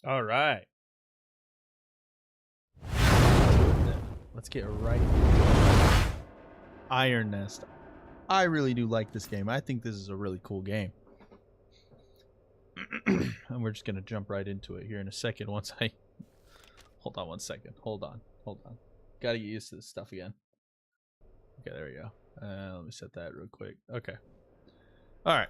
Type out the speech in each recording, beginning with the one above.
All right. Let's get right. Iron Nest. I really do like this game. I think this is a really cool game. And we're just going to jump right into it here in a second once I... Hold on one second. Hold on. Got to get used to this stuff again. Okay, there we go. Let me set that real quick. Okay. All right.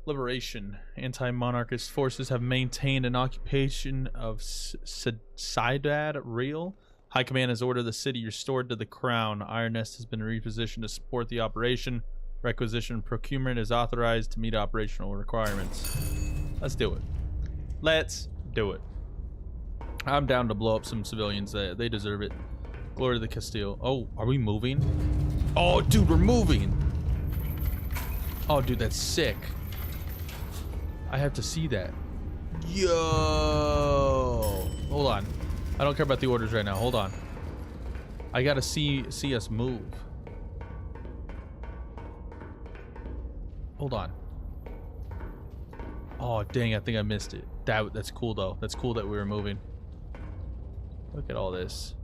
Liberation. Anti-monarchist forces have maintained an occupation of Sidad Real. High Command has ordered the city restored to the crown. Iron Nest has been repositioned to support the operation. Requisition and procurement is authorized to meet operational requirements. Let's do it. Let's do it. I'm down to blow up some civilians. They deserve it. Glory to the Castile. Oh, are we moving? Oh, dude, we're moving. Oh, dude, that's sick. I have to see that. Yo. Hold on. I don't care about the orders right now. Hold on. I gotta see us move. Hold on. Oh, dang, I think I missed it. That's cool, though. That's cool that we were moving. Look at all this.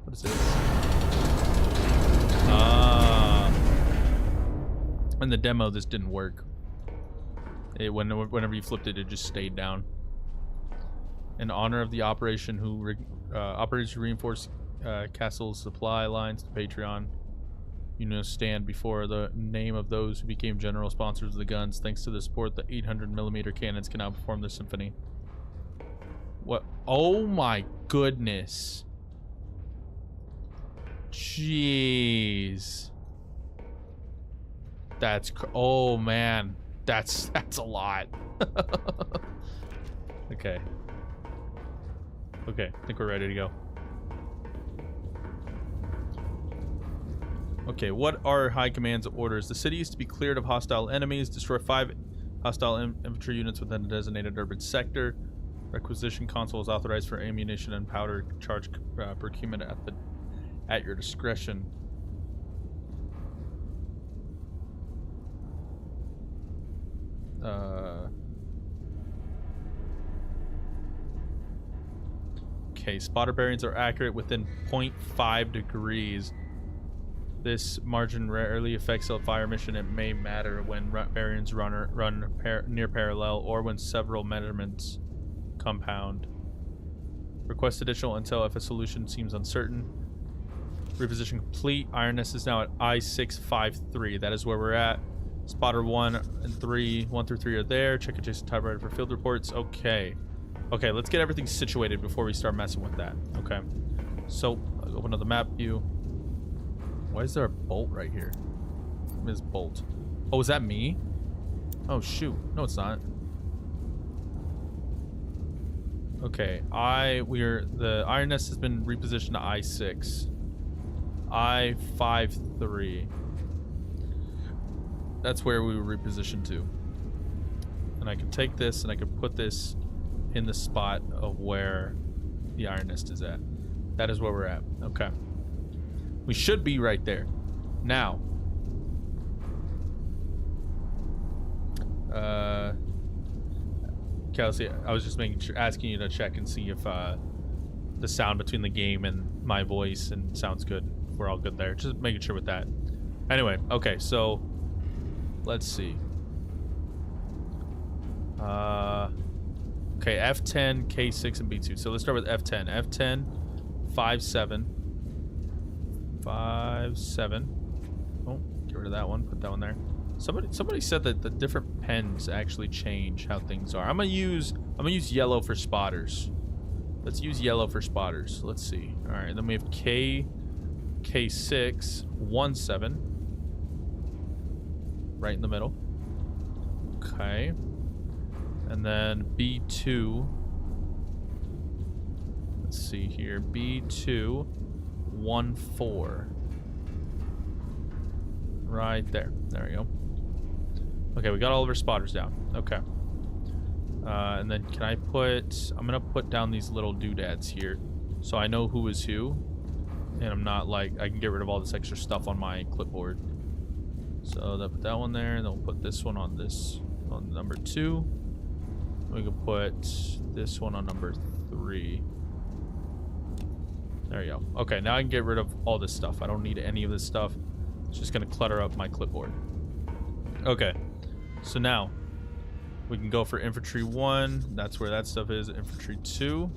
What is this? Ah. In the demo, this didn't work. Whenever you flipped it, it just stayed down. In honor of the operation operators who reinforce Castle's supply lines to Patreon, you stand before the name of those who became general sponsors of the guns. Thanks to the support, the 800mm cannons can now perform the symphony. What? Oh my goodness. Jeez. Oh man. That's a lot. Okay. Okay, I think we're ready to go. Okay, what are High Command's orders? The city is to be cleared of hostile enemies. Destroy 5 hostile infantry units within a designated urban sector. Requisition console is authorized for ammunition and powder charge procurement at your discretion. Okay, spotter bearings are accurate within 0.5 degrees. This margin rarely affects a fire mission. It may matter when bearings run near parallel or when several measurements compound. Request additional intel if a solution seems uncertain. Reposition complete. Iron Nest is now at I-653. That is where we're at. Spotter 1 and 3. 1 through 3 are there. Check adjacent typewriter for field reports. Okay. Okay, let's get everything situated before we start messing with that. Okay. So, I'll open up the map view. Why is there a bolt right here? Ms. Bolt. Oh, is that me? Oh, shoot. No, it's not. Okay. The Iron Nest has been repositioned to I-6. I-5-3. That's where we were repositioned to. And I can take this and I can put this in the spot of where the Iron Nest is at. That is where we're at. Okay. We should be right there. Now. Kelsey, I was just asking you to check and see if the sound between the game and my voice and sounds good. We're all good there. Just making sure with that. Anyway, okay, so let's see. Okay, F10, K6, and B2. So let's start with F10. F10, 5-7. 5-7. Oh, get rid of that one. Put that one there. Somebody said that the different pens actually change how things are. I'm gonna use yellow for spotters. Let's use yellow for spotters. Let's see. All right, then we have K6, 1-7. Right in the middle. Okay. And then B2. Let's see here. B2, 1-4. Right there. There we go. Okay, we got all of our spotters down. Okay. And then can I put... I'm going to put down these little doodads here so I know who is who. And I'm not like... I can get rid of all this extra stuff on my clipboard. So I'll put that one there, and then we'll put this one on number 2. We can put this one on number 3. There you go. Okay, now I can get rid of all this stuff. I don't need any of this stuff. It's just going to clutter up my clipboard. Okay, so now we can go for infantry 1. That's where that stuff is. Infantry 2.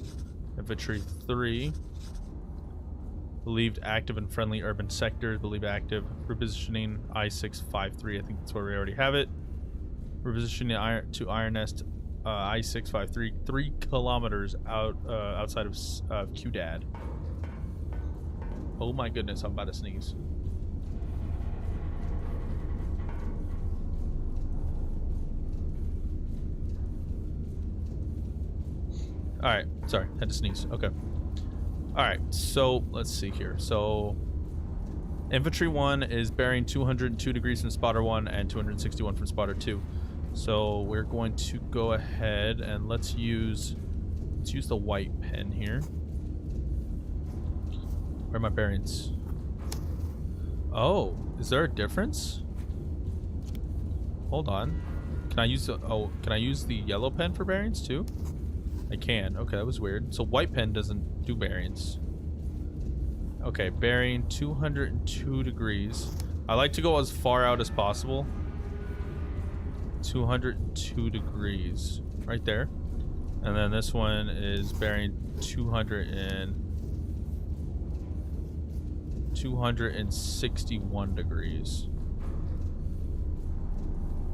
Infantry 3. Believed active in friendly urban sectors. Believed active. Repositioning I-653. I think that's where we already have it. Repositioning to Iron Nest I-653. 3 kilometers outside of Qdad. Oh my goodness, I'm about to sneeze. Alright, sorry, had to sneeze. Okay. Alright, so let's see here. So infantry 1 is bearing 202 degrees from spotter 1 and 261 from spotter 2. So we're going to go ahead and let's use the white pen here. Where are my bearings? Oh, is there a difference? Hold on. Can I use the yellow pen for bearings too? I can. Okay, that was weird. So white pen doesn't do bearings. Okay, bearing 202 degrees. I like to go as far out as possible. 202 degrees. Right there. And then this one is bearing 261 degrees.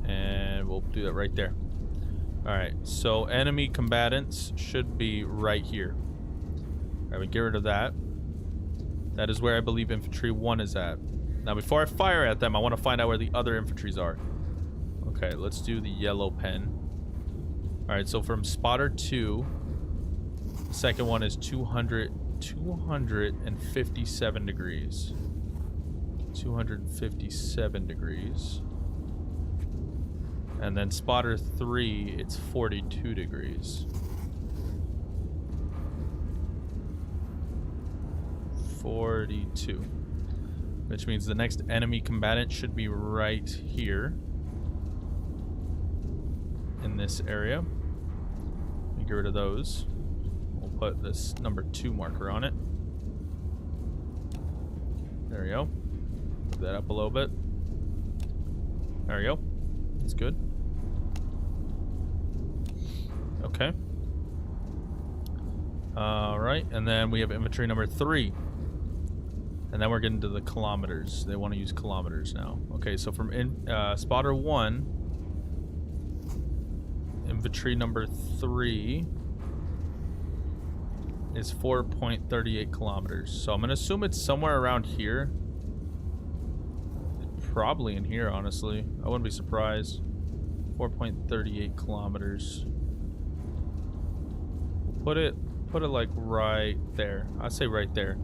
And we'll do that right there. Alright, so enemy combatants should be right here. Alright, we get rid of that. That is where I believe infantry 1 is at. Now before I fire at them, I want to find out where the other infantries are. Okay, let's do the yellow pen. Alright, so from spotter 2, the second one is 257 degrees. 257 degrees. And then spotter 3, it's 42 degrees. 42. Which means the next enemy combatant should be right here. In this area. Let me get rid of those. We'll put this number 2 marker on it. There we go. Move that up a little bit. There we go. That's good. Okay. Alright, and then we have infantry number 3. And then we're getting to the kilometers. They want to use kilometers now. Okay, so from spotter 1, infantry number 3 is 4.38 kilometers. So I'm going to assume it's somewhere around here. Probably in here, honestly. I wouldn't be surprised. 4.38 kilometers. We'll put it like right there. I'd say right there.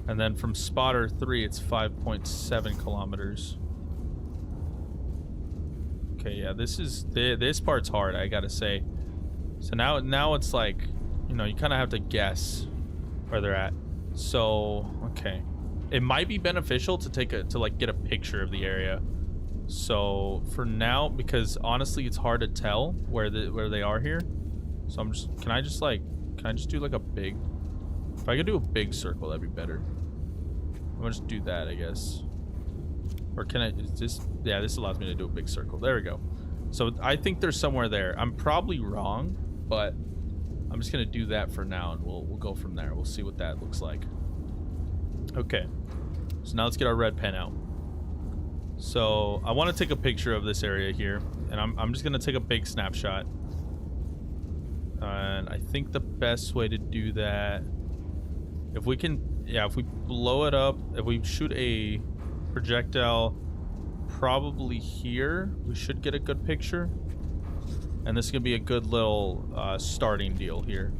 And then from spotter 3, it's 5.7 kilometers. Okay, yeah, this part's hard, I gotta say. So now it's like, you know, you kind of have to guess where they're at. So, okay. It might be beneficial to get a picture of the area. So for now, because honestly it's hard to tell where they are here. So can I just do like a big, if I could do a big circle, that'd be better. I'm gonna just do that, I guess. Or can I just, yeah, this allows me to do a big circle. There we go. So I think there's somewhere there. I'm probably wrong, but I'm just gonna do that for now, and we'll go from there. We'll see what that looks like. Okay, so now let's get our red pen out. So I want to take a picture of this area here, and I'm just gonna take a big snapshot. And I think the best way to do that, if we can, yeah, if we blow it up, if we shoot a projectile probably here, we should get a good picture. And this is gonna be a good little starting deal here,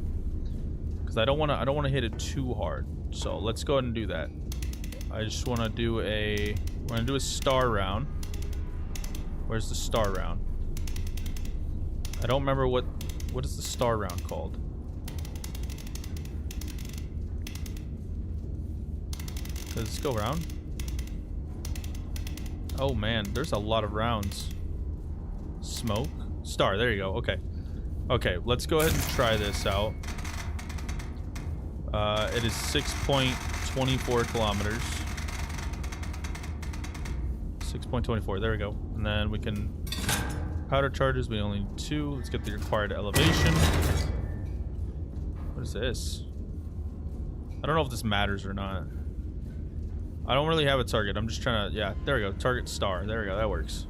because I don't want to hit it too hard. So let's go ahead and do that. I just want to do we're gonna do a star round. Where's the star round? I don't remember what is the star round called. Let's go around. Oh man, there's a lot of rounds. Smoke? Star, there you go, okay. Okay, let's go ahead and try this out. It is 6.24 kilometers. 6.24, there we go. And then we can... Powder charges, we only need 2. Let's get the required elevation. What is this? I don't know if this matters or not. I don't really have a target. I'm just trying to... Yeah, there we go. Target star. There we go. That works.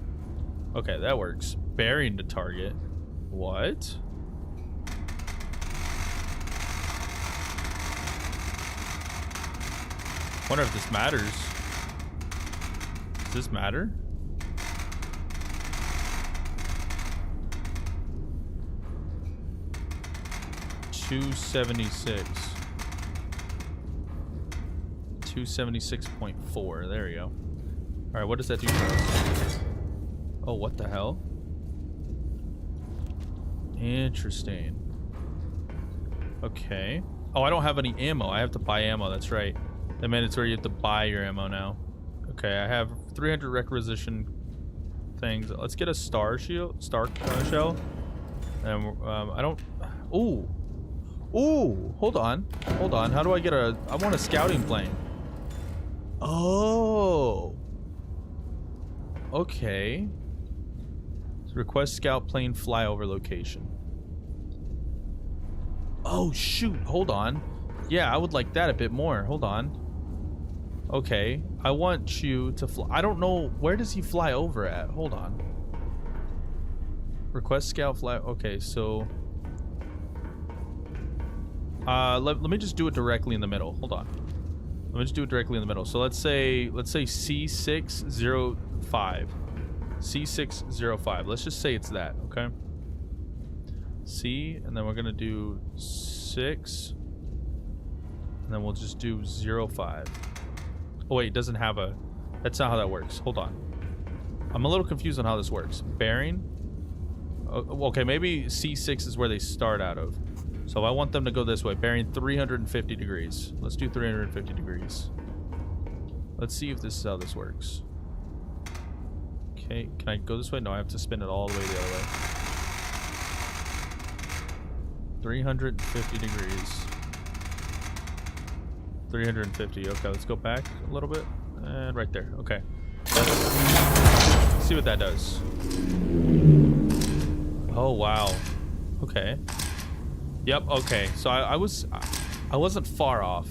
Okay, that works. Bearing to target. What? Wonder if this matters. Does this matter? $276. 276.4. There we go. Alright, what does that do for us? Oh, what the hell? Interesting. Okay. Oh, I don't have any ammo. I have to buy ammo. That's right. That meant it's where you have to buy your ammo now. Okay, I have 300 requisition things. Let's get a star shell. And I don't... Ooh. Ooh. Hold on. Hold on. How do I get a... I want a scouting plane. Oh. Okay. So request scout plane flyover location. Oh, shoot. Hold on. Yeah, I would like that a bit more. Hold on. Okay. I want you to fly. I don't know. Where does he fly over at? Hold on. Request scout fly. Okay, so... let me just do it directly in the middle. Hold on. Let me just do it directly in the middle. So let's say C605. C605. Let's just say it's that, okay? C, and then we're gonna do 6, and then we'll just do 05. Oh wait, it doesn't have a... That's not how that works. Hold on. I'm a little confused on how this works. Bearing. Okay, maybe C6 is where they start out of. So I want them to go this way. Bearing 350 degrees. Let's do 350 degrees. Let's see if this is how this works. Okay, can I go this way? No, I have to spin it all the way the other way. 350 degrees. 350. Okay, let's go back a little bit. And right there. Okay. Let's see what that does. Oh, wow. Okay. Yep, okay. So I wasn't far off,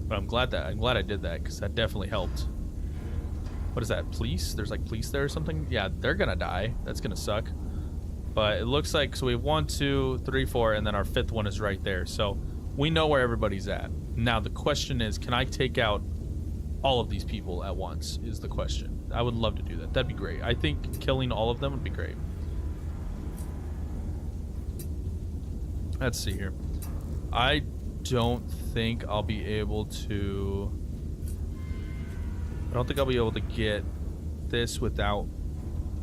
but I'm glad I did that, because that definitely helped. What is that? Police? There's like police there or something? Yeah, they're gonna die. That's gonna suck. But it looks like, so we have 1, 2, 3, 4, and then our 5th one is right there. So we know where everybody's at. Now the question is, can I take out all of these people at once is the question. I would love to do that. That'd be great. I think killing all of them would be great. Let's see here. I don't think I'll be able to... I don't think I'll be able to get this without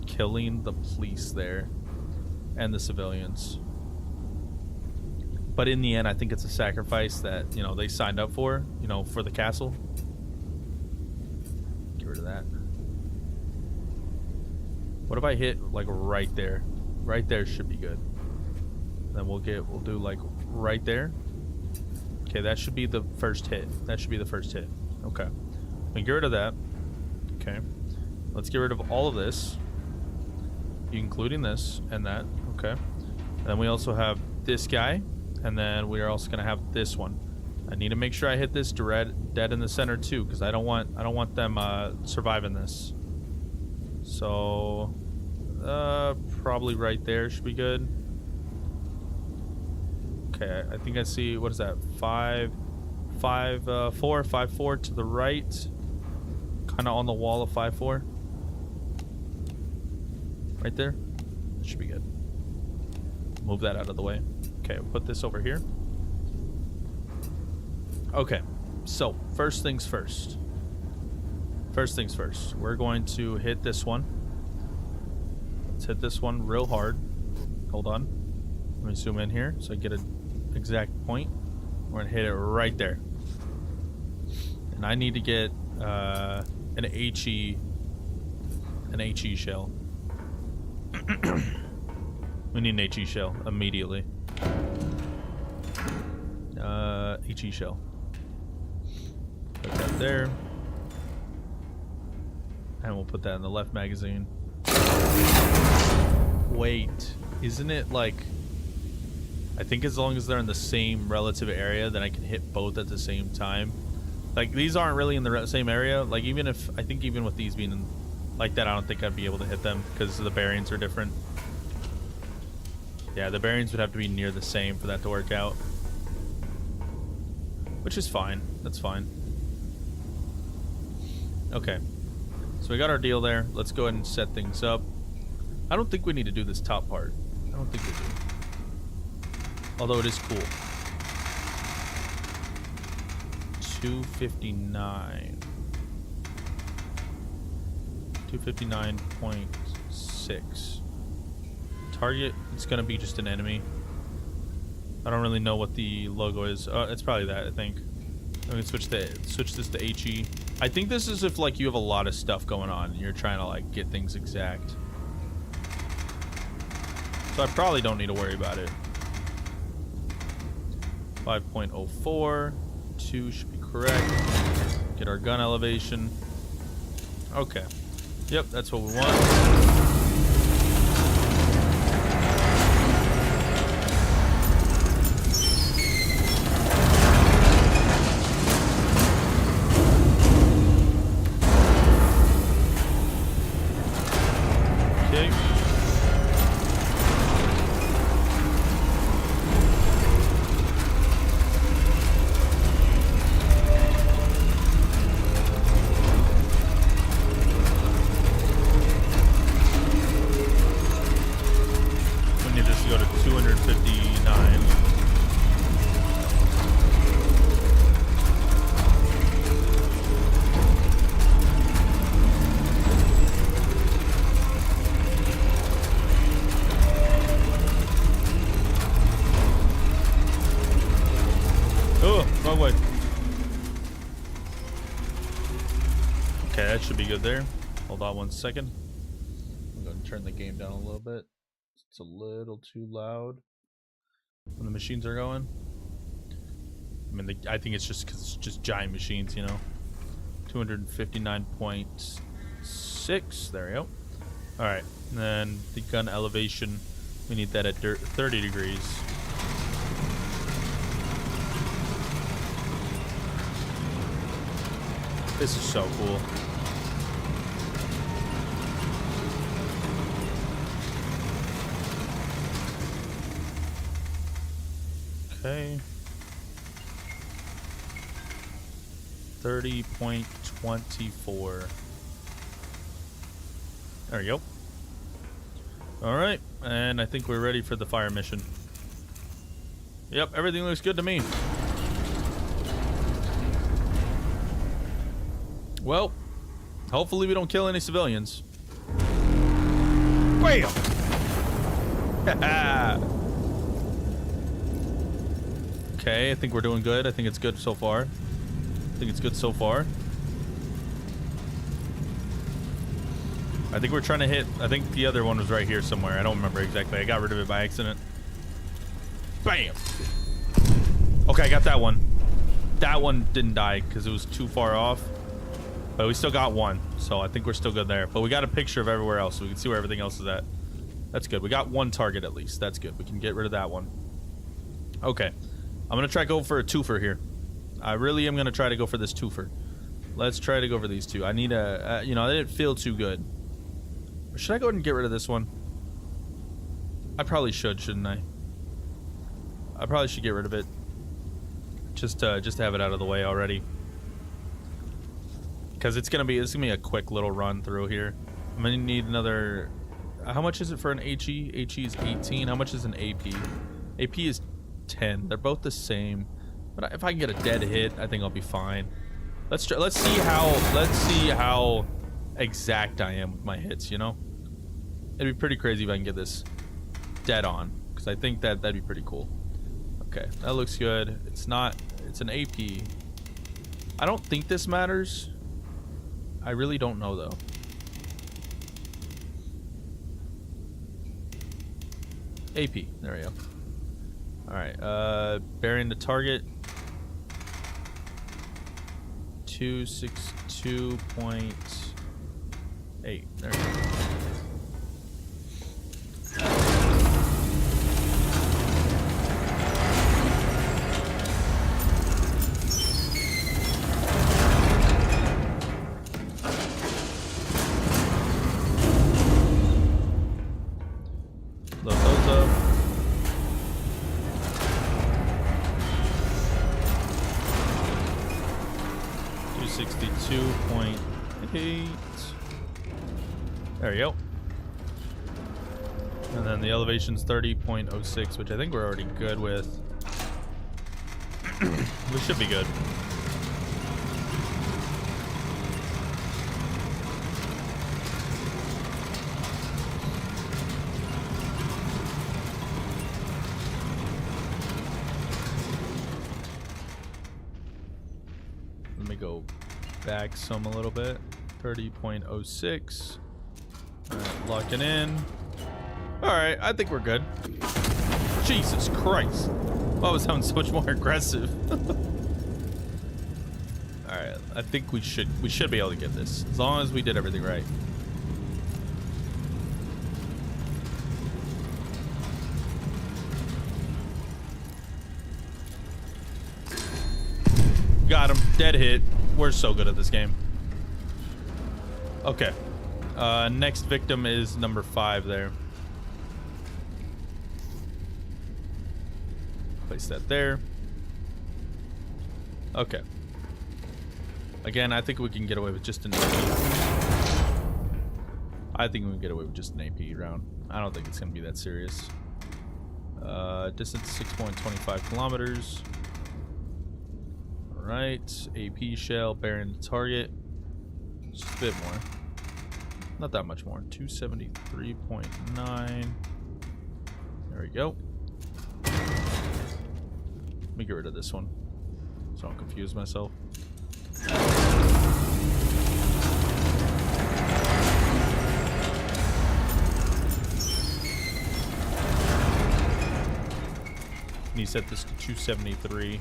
killing the police there and the civilians. But in the end, I think it's a sacrifice that, you know, they signed up for, you know, for the castle. Get rid of that. What if I hit like right there? Right there should be good. Then we'll do like right there. Okay, that should be the first hit. That should be the first hit. Okay. And get rid of that. Okay. Let's get rid of all of this, including this and that. Okay. Then we also have this guy, and then we are also gonna have this one. I need to make sure I hit this dead in the center too, because I don't want them surviving this. So probably right there should be good. Okay, I think I see, what is that? 5, 4 to the right, kind of on the wall of 5, 4. Right there. That should be good. Move that out of the way. Okay, put this over here. Okay, so first things first. First things first. We're going to hit this one. Let's hit this one real hard. Hold on. Let me zoom in here so I get an exact point. We're gonna hit it right there. And I need to get an HE shell. We need an HE shell immediately. HE shell. Put that there. And we'll put that in the left magazine. Wait, isn't it like... I think as long as they're in the same relative area, then I can hit both at the same time. Like, these aren't really in the same area. Like, even if... I think even with these being like that, I don't think I'd be able to hit them because the bearings are different. Yeah, the bearings would have to be near the same for that to work out. Which is fine. That's fine. Okay. So we got our deal there. Let's go ahead and set things up. I don't think we need to do this top part. I don't think we do. Although it is cool. 259. 259.6. Target, it's gonna be just an enemy. I don't really know what the logo is. It's probably that, I think. I'm gonna switch this to HE. I think this is if like you have a lot of stuff going on and you're trying to like get things exact. So I probably don't need to worry about it. 5.04. 2 should be correct. Get our gun elevation. Okay. Yep, that's what we want. Good there. Hold on 1 second. I'm going to turn the game down a little bit. It's a little too loud when the machines are going. I mean, I think it's just because it's just giant machines, you know. 259.6. There we go. All right, and then the gun elevation. We need that at 30 degrees. This is so cool. Okay. 30.24. There we go. Alright, and I think we're ready for the fire mission. Yep, everything looks good to me. Well, hopefully we don't kill any civilians. Wham! Okay, I think we're doing good. I think it's good so far. I think we're trying to hit... I think the other one was right here somewhere. I don't remember exactly. I got rid of it by accident. Bam! Okay, I got that one. That one didn't die because it was too far off. But we still got one. So I think we're still good there. But we got a picture of everywhere else so we can see where everything else is at. That's good. We got one target at least. That's good. We can get rid of that one. Okay. I'm going to try to go for a twofer here. I really am going to try to go for this twofer. Let's try to go for these two. I need a... you know, they didn't feel too good. Should I go ahead and get rid of this one? I probably should, shouldn't I? I probably should get rid of it. Just to have it out of the way already. Because it's gonna be a quick little run through here. I'm gonna need another... How much is it for an HE? HE is 18. How much is an AP? AP is 10. They're both the same. But if I can get a dead hit, I think I'll be fine. Let's see how exact I am with my hits, you know? It'd be pretty crazy if I can get this dead on, because I think that'd be pretty cool. Okay, that looks good. It's not... It's an AP. I don't think this matters. I really don't know, though. AP. There we go. Alright, bearing the target. 262.8. There we go. Load those up. .8. There you go. And then the elevation's 30.06, which I think we're already good with. We should be good. Let me go back some a little bit. 30.06. Alright, lock it in. Alright, I think we're good. Jesus Christ. Oh, I was sounding so much more aggressive. Alright, I think we should be able to get this. As long as we did everything right. Got him. Dead hit. We're so good at this game. Okay. Next victim is number 5 there. Place that there. Okay. Again, I think we can get away with just an AP. I think we can get away with just an AP round. I don't think it's going to be that serious. Distance 6.25 kilometers. Alright. AP shell, bearing the target. Just a bit more. Not that much more. 273.9. There we go. Let me get rid of this one so I don't confuse myself. And you set this to 273.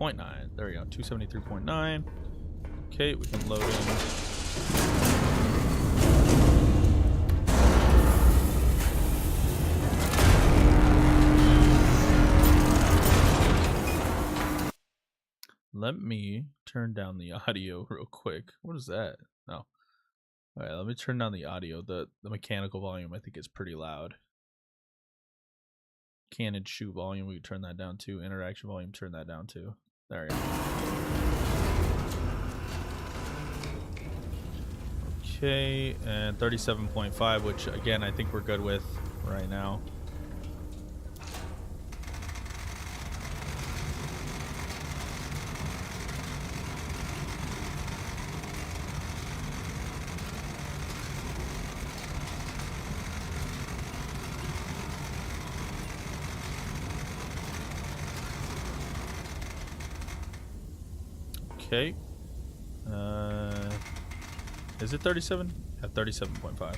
.9. There we go. 273.9. Okay, we can load in. Let me turn down the audio real quick. What is that? No. All right, let me turn down the audio. The mechanical volume I think is pretty loud. Cannon shoot volume, we can turn that down too. Interaction volume, turn that down too. There we go. Okay, and 37.5, which again I think we're good with right now. Okay. Is it 37? Yeah, 37.5.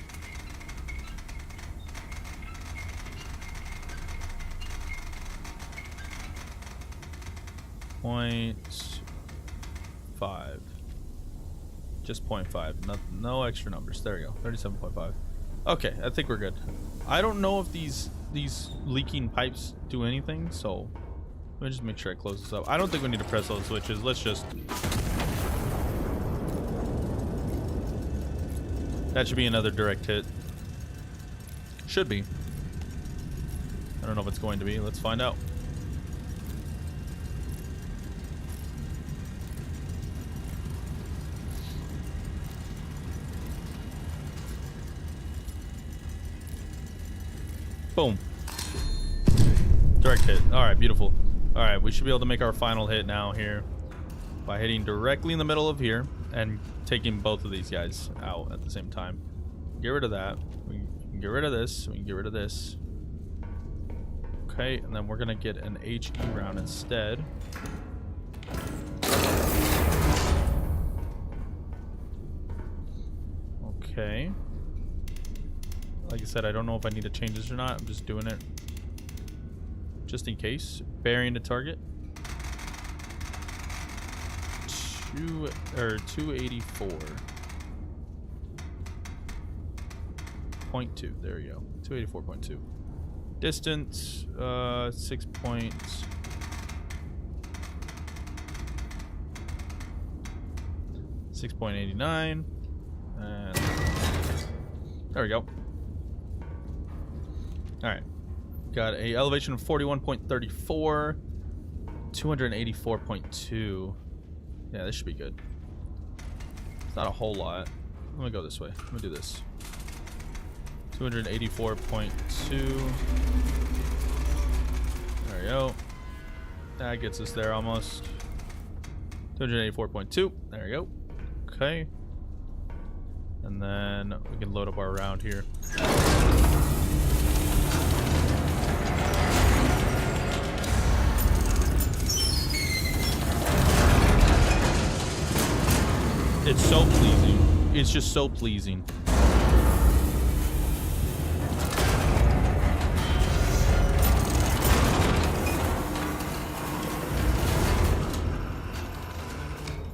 .5. Just 0.5. No extra numbers. There we go. 37.5. Okay, I think we're good. I don't know if these leaking pipes do anything, so let me just make sure I close this up. I don't think we need to press those switches. Let's just... That should be another direct hit. Should be. I don't know if it's going to be. Let's find out. Boom. Direct hit. Alright, beautiful. Alright, we should be able to make our final hit now here by hitting directly in the middle of here and taking both of these guys out at the same time. Get rid of that. We can get rid of this. We can get rid of this. Okay, and then we're gonna get an HE round instead. Okay. Like I said, I don't know if I need to change this or not. I'm just doing it just in case. Bearing to target. 284.2. There you go. 284.2. Distance 6 points. 6.89. And there we go. Alright. Got a elevation of 41.34. 284.2. Yeah, this should be good. It's not a whole lot. I'm gonna go this way. I'm gonna do this. 284.2. There we go. That gets us there almost. 284.2. There we go. Okay. And then we can load up our round here. It's so pleasing. It's just so pleasing.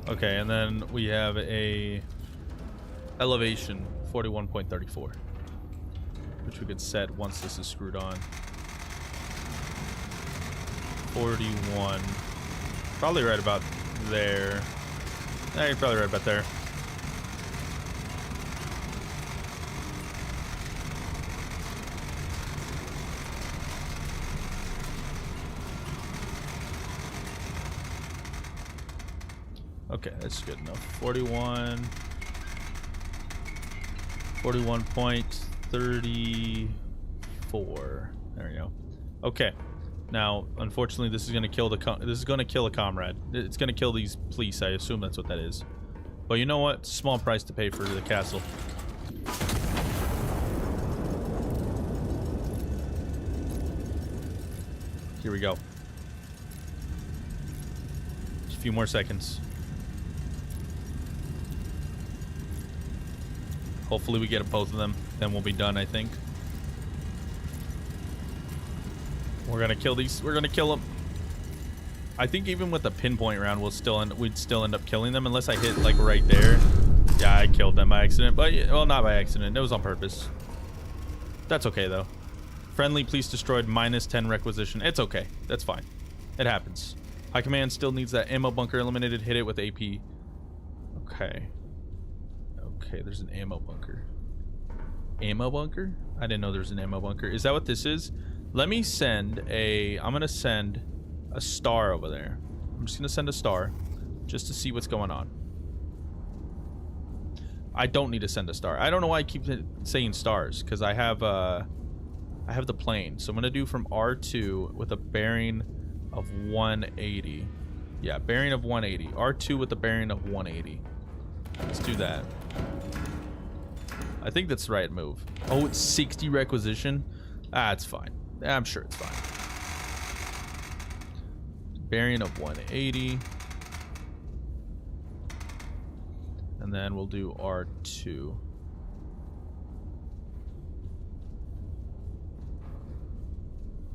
Okay, and then we have a elevation 41.34, which we could set once this is screwed on. 41. Probably right about there. Yeah, you're probably right about there. Okay, that's good enough. 41.34. There we go. Okay. Now, unfortunately, this is gonna kill a comrade. It's gonna kill these police. I assume that's what that is. But you know what? Small price to pay for the castle. Here we go. Just a few more seconds. Hopefully we get both of them. Then we'll be done, I think. We're gonna kill these. We're gonna kill them. I think even with the pinpoint round, we'd still end up killing them unless I hit like right there. Yeah, I killed them by accident, but well, not by accident. It was on purpose. That's okay though. Friendly police destroyed, -10 requisition. It's okay. That's fine. It happens. High command still needs that ammo bunker eliminated. Hit it with AP. Okay. Okay, there's an ammo bunker. Ammo bunker? I didn't know there was an ammo bunker. Is that what this is? Let me send a... I'm going to send a star over there. I'm just going to send a star just to see what's going on. I don't need to send a star. I don't know why I keep saying stars, because I have the plane. So I'm going to do from R2 with a bearing of 180. Yeah, bearing of 180. R2 with a bearing of 180. Let's do that. I think that's the right move. Oh, it's 60 requisition? Ah, it's fine. I'm sure it's fine. Bearing of 180. And then we'll do R2.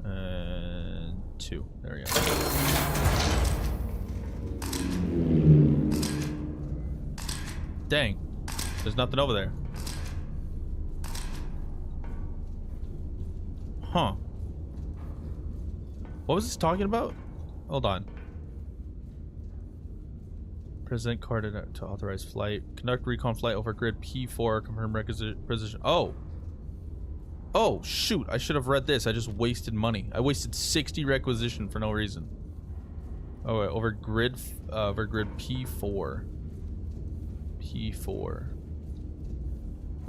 And 2. There we go. Dang. There's nothing over there. Huh. What was this talking about? Hold on. President carded to authorize flight. Conduct recon flight over grid P4. Confirm requisition. Oh. Oh, shoot. I should have read this. I just wasted money. I wasted 60 requisition for no reason. Oh, wait. Over grid P4. P4.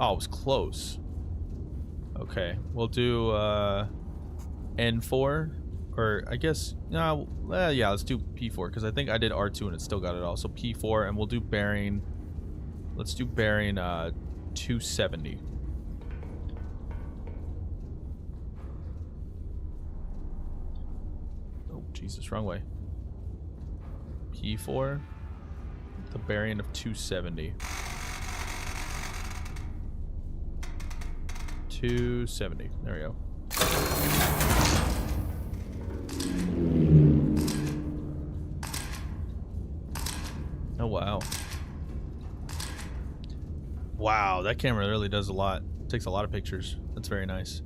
Oh, it was close. Okay. We'll do N4. Or I guess, no, yeah, let's do P4 because I think I did R2 and it still got it all. So P4 and we'll do bearing. Let's do bearing 270. Oh, Jesus, wrong way. P4, the bearing of 270. 270. There we go. Oh, wow. Wow, that camera really does a lot. It takes a lot of pictures. That's very nice.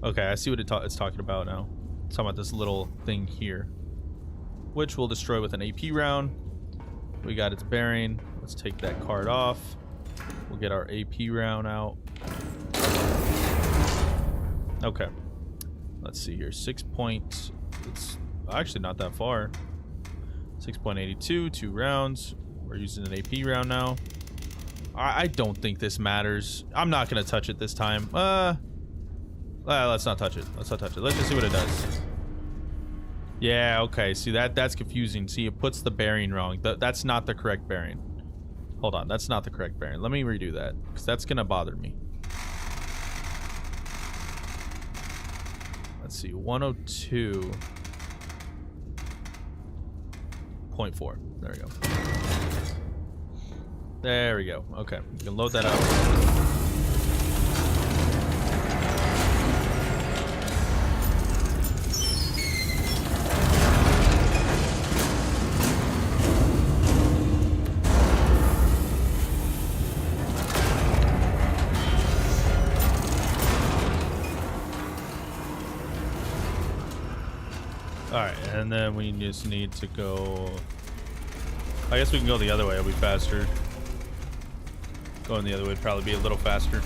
Okay, I see what it's talking about now. It's talking about this little thing here, which we'll destroy with an AP round. We got its bearing. Let's take that card off. We'll get our AP round out. Okay. Let's see here. 6 points. It's actually not that far. 6.82, 2 rounds. We're using an AP round now. I don't think this matters. I'm not going to touch it this time. Let's not touch it. Let's not touch it. Let's just see what it does. Yeah, okay. See, that's confusing. See, it puts the bearing wrong. That's not the correct bearing. Hold on. That's not the correct bearing. Let me redo that, because that's going to bother me. Let's see. 102.4. There we go. There we go. Okay. You can load that up. Alright, and then we just need to go... I guess we can go the other way. It'll be faster. Going the other way would probably be a little faster.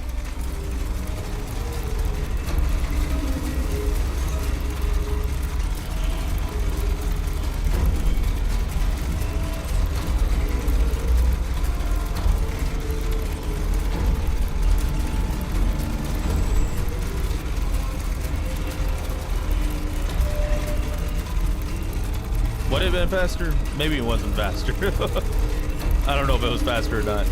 Would it have been faster? Maybe it wasn't faster. I don't know if it was faster or not.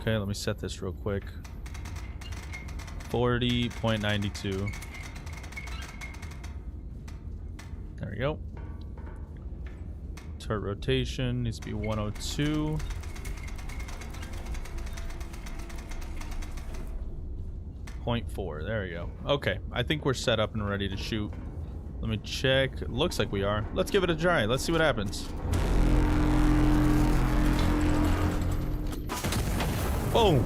Okay, let me set this real quick. 40.92. There we go. Turret rotation needs to be 102. .4. There we go. Okay, I think we're set up and ready to shoot. Let me check. It looks like we are. Let's give it a try. Let's see what happens. Boom.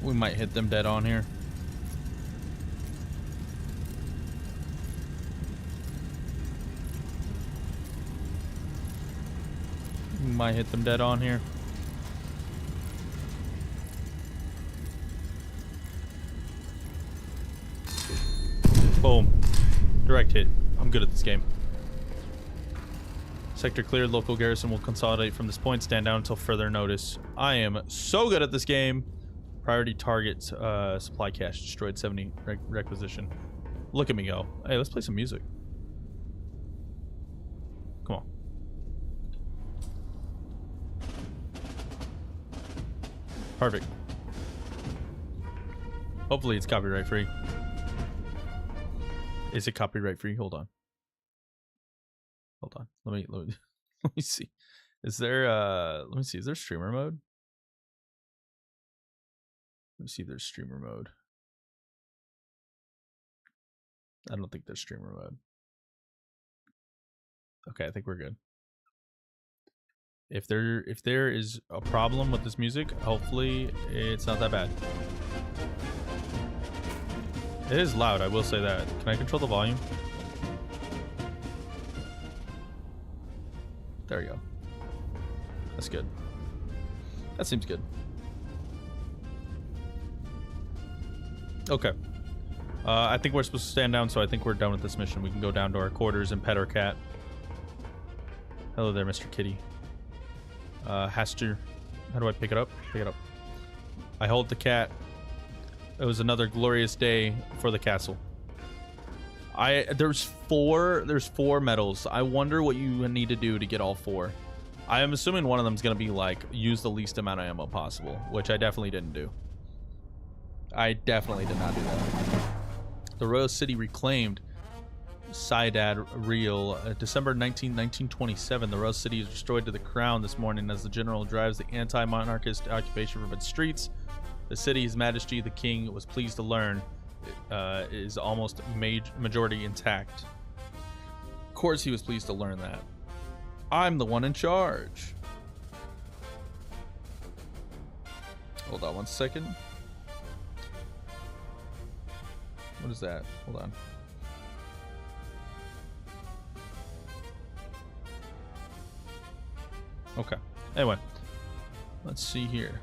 We might hit them dead on here. We might hit them dead on here. Boom. Direct hit. I'm good at this game. Sector cleared. Local garrison will consolidate from this point. Stand down until further notice. I am so good at this game. Priority target supply cache destroyed. 70 requisition. Look at me go. Hey, let's play some music. Come on. Perfect. Hopefully it's copyright free. Is it copyright free? Hold on. Hold on. Let me let me see. Is there let me see. Is there streamer mode? Let me see if there's streamer mode. I don't think there's streamer mode. Okay, I think we're good. If there is a problem with this music, hopefully it's not that bad. It is loud, I will say that. Can I control the volume? There we go. That's good. That seems good. Okay. I think we're supposed to stand down, so I think we're done with this mission. We can go down to our quarters and pet our cat. Hello there, Mr. Kitty. Haster. How do I pick it up? Pick it up. I hold the cat. It was another glorious day for the castle. There's four medals. I wonder what you need to do to get all four. I am assuming one of them is going to be like use the least amount of ammo possible, which I definitely didn't do. I definitely did not do that. The Royal City reclaimed. Ciudad Real, December 1927. The Royal City is destroyed to the crown this morning as the general drives the anti-monarchist occupation from its streets. The city, His Majesty the King was pleased to learn, is almost majority intact. Of course he was pleased to learn that. I'm the one in charge. Hold on one second. What is that? Hold on. Okay. Anyway, let's see here.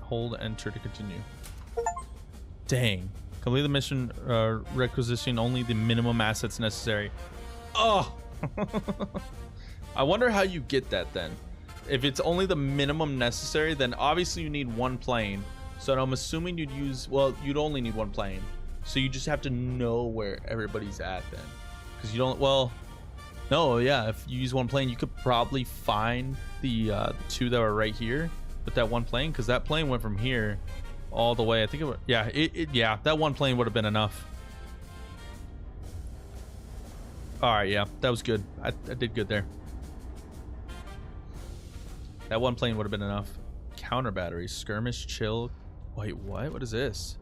Hold enter to continue. Dang. Complete the mission requisitioning only the minimum assets necessary. Oh! I wonder how you get that then. If it's only the minimum necessary, then obviously you need one plane. So I'm assuming you'd use, well, you'd only need one plane. So you just have to know where everybody's at then. Because you don't, well, no, yeah, if you use one plane, you could probably find the two that were right here with that one plane, because that plane went from here all the way. I think it would, yeah, yeah, that one plane would have been enough. All right, yeah, that was good. I did good there. That one plane would have been enough. Counter batteries, skirmish, chill. Wait, what? What is this?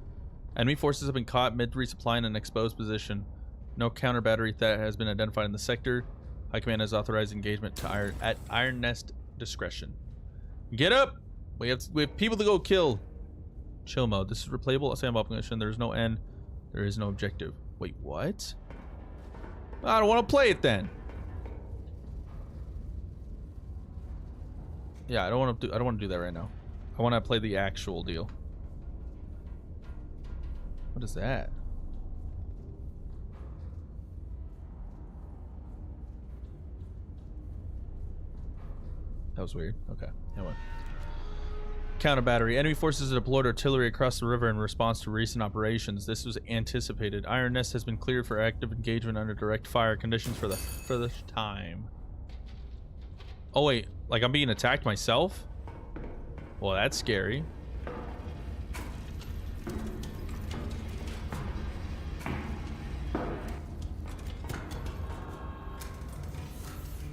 Enemy forces have been caught mid resupply in an exposed position. No counter battery threat has been identified in the sector. High Command has authorized engagement to at Iron Nest discretion. Get up! We have people to go kill. Chill mode. This is replayable. Sandbox mission. There is no end. There is no objective. Wait, what? I don't want to play it then. Yeah, I don't want to do that right now. I want to play the actual deal. What is that? That was weird. Okay. Anyway. Counter battery. Enemy forces have deployed artillery across the river in response to recent operations. This was anticipated. Iron Nest has been cleared for active engagement under direct fire conditions for the first time. Oh wait, like I'm being attacked myself? Well, that's scary.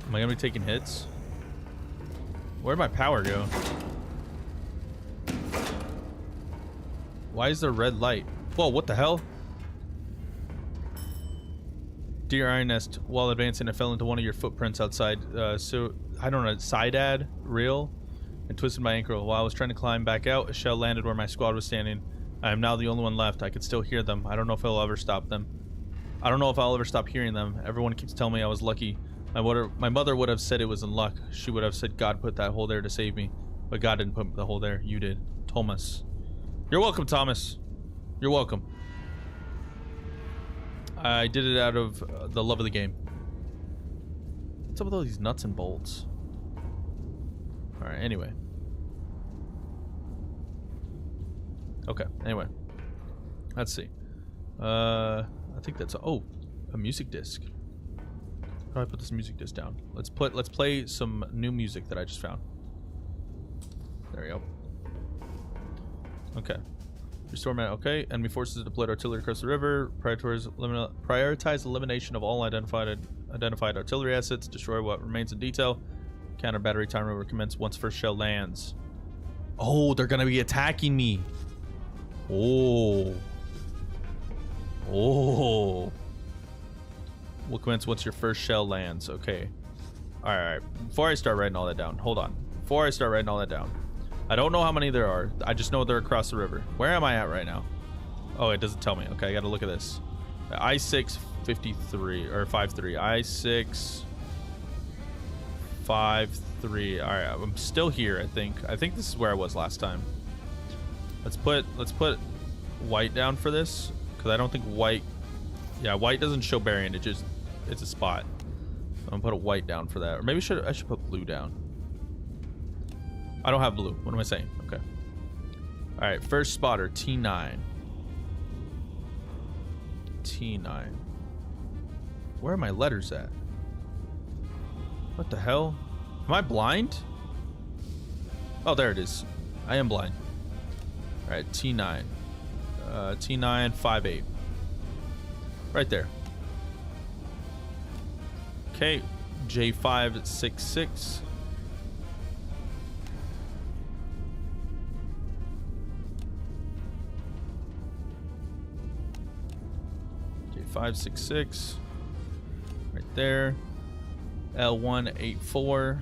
Am I gonna be taking hits? Where'd my power go? Why is there red light? Whoa, what the hell? Dear Iron Nest, while advancing, I fell into one of your footprints outside. So, I don't know, Ciudad Real, and twisted my ankle. While I was trying to climb back out, a shell landed where my squad was standing. I am now the only one left. I could still hear them. I don't know if I'll ever stop them. I don't know if I'll ever stop hearing them. Everyone keeps telling me I was lucky. My mother would have said it was in luck. She would have said God put that hole there to save me. But God didn't put the hole there. You did. Thomas. You're welcome, Thomas. You're welcome. I did it out of the love of the game. What's up with all these nuts and bolts? Alright, anyway. Okay, anyway. Let's see. I think that's... Oh, a music disc. How do I put this music disc down? Let's play some new music that I just found. There we go. Okay. Restore man. Okay. Enemy forces deployed artillery across the river. Prioritize elimination of all identified artillery assets. Destroy what remains in detail. Counter battery timer will recommence once first shell lands. Oh, they're gonna be attacking me. Oh. Oh. Will commence once your first shell lands. Okay. Alright. Before I start writing all that down. Hold on. Before I start writing all that down. I don't know how many there are. I just know they're across the river. Where am I at right now? Oh, it doesn't tell me. Okay, I gotta look at this. I-6 53 or 53. I-6 53. All right, I'm still here. I think this is where I was last time. Let's put white down for this, because I don't think white. Yeah, white doesn't show burying. It's a spot. I'm gonna put a white down for that, or maybe I should put blue down. I don't have blue. What am I saying? Okay. All right, first spotter, T9. T9. Where are my letters at? What the hell? Am I blind? Oh, there it is. I am blind. All right, T9. T9, 5-8. Right there. Okay, J5, 6-6. J5, 6-6. Right there. L1, 8-4.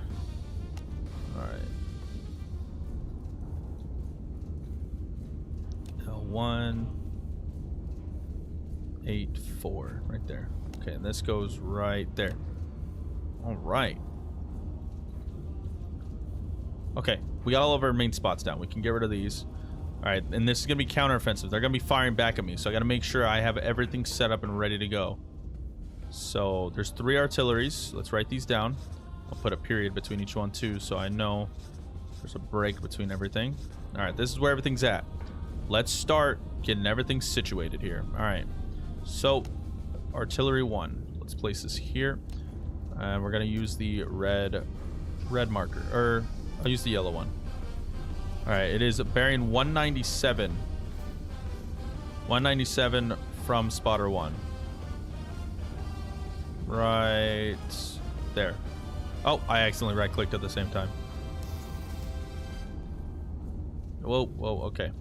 All right. L1, 8-4. Right there. Okay, and this goes right there. All right. Okay, we got all of our main spots down. We can get rid of these. All right, and this is going to be counteroffensive. They're going to be firing back at me, so I got to make sure I have everything set up and ready to go. So there's 3 artilleries. Let's write these down. I'll put a period between each one too, so I know there's a break between everything. All right, this is where everything's at. Let's start getting everything situated here. All right, so artillery 1. Let's place this here. And we're going to use the red marker. Or I'll use the yellow one. All right, it is bearing 197. 197 from spotter 1. Right there. Oh, I accidentally right-clicked at the same time. Whoa, okay.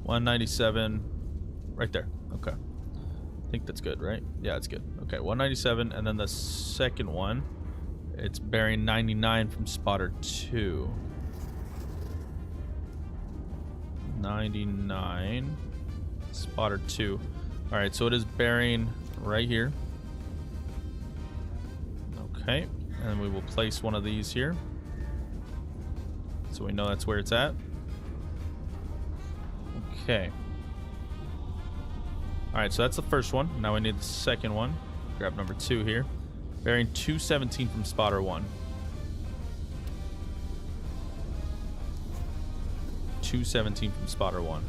197. Right there. Okay. I think that's good, right? Yeah, it's good. Okay, 197, and then the second one, it's bearing 99 from spotter 2. 99, spotter 2. All right, so it is bearing right here. Okay, and we will place one of these here, so we know that's where it's at. Okay. All right, so that's the first one. Now we need the second one. Grab number 2 here. Bearing 217 from spotter 1. 217 from spotter 1.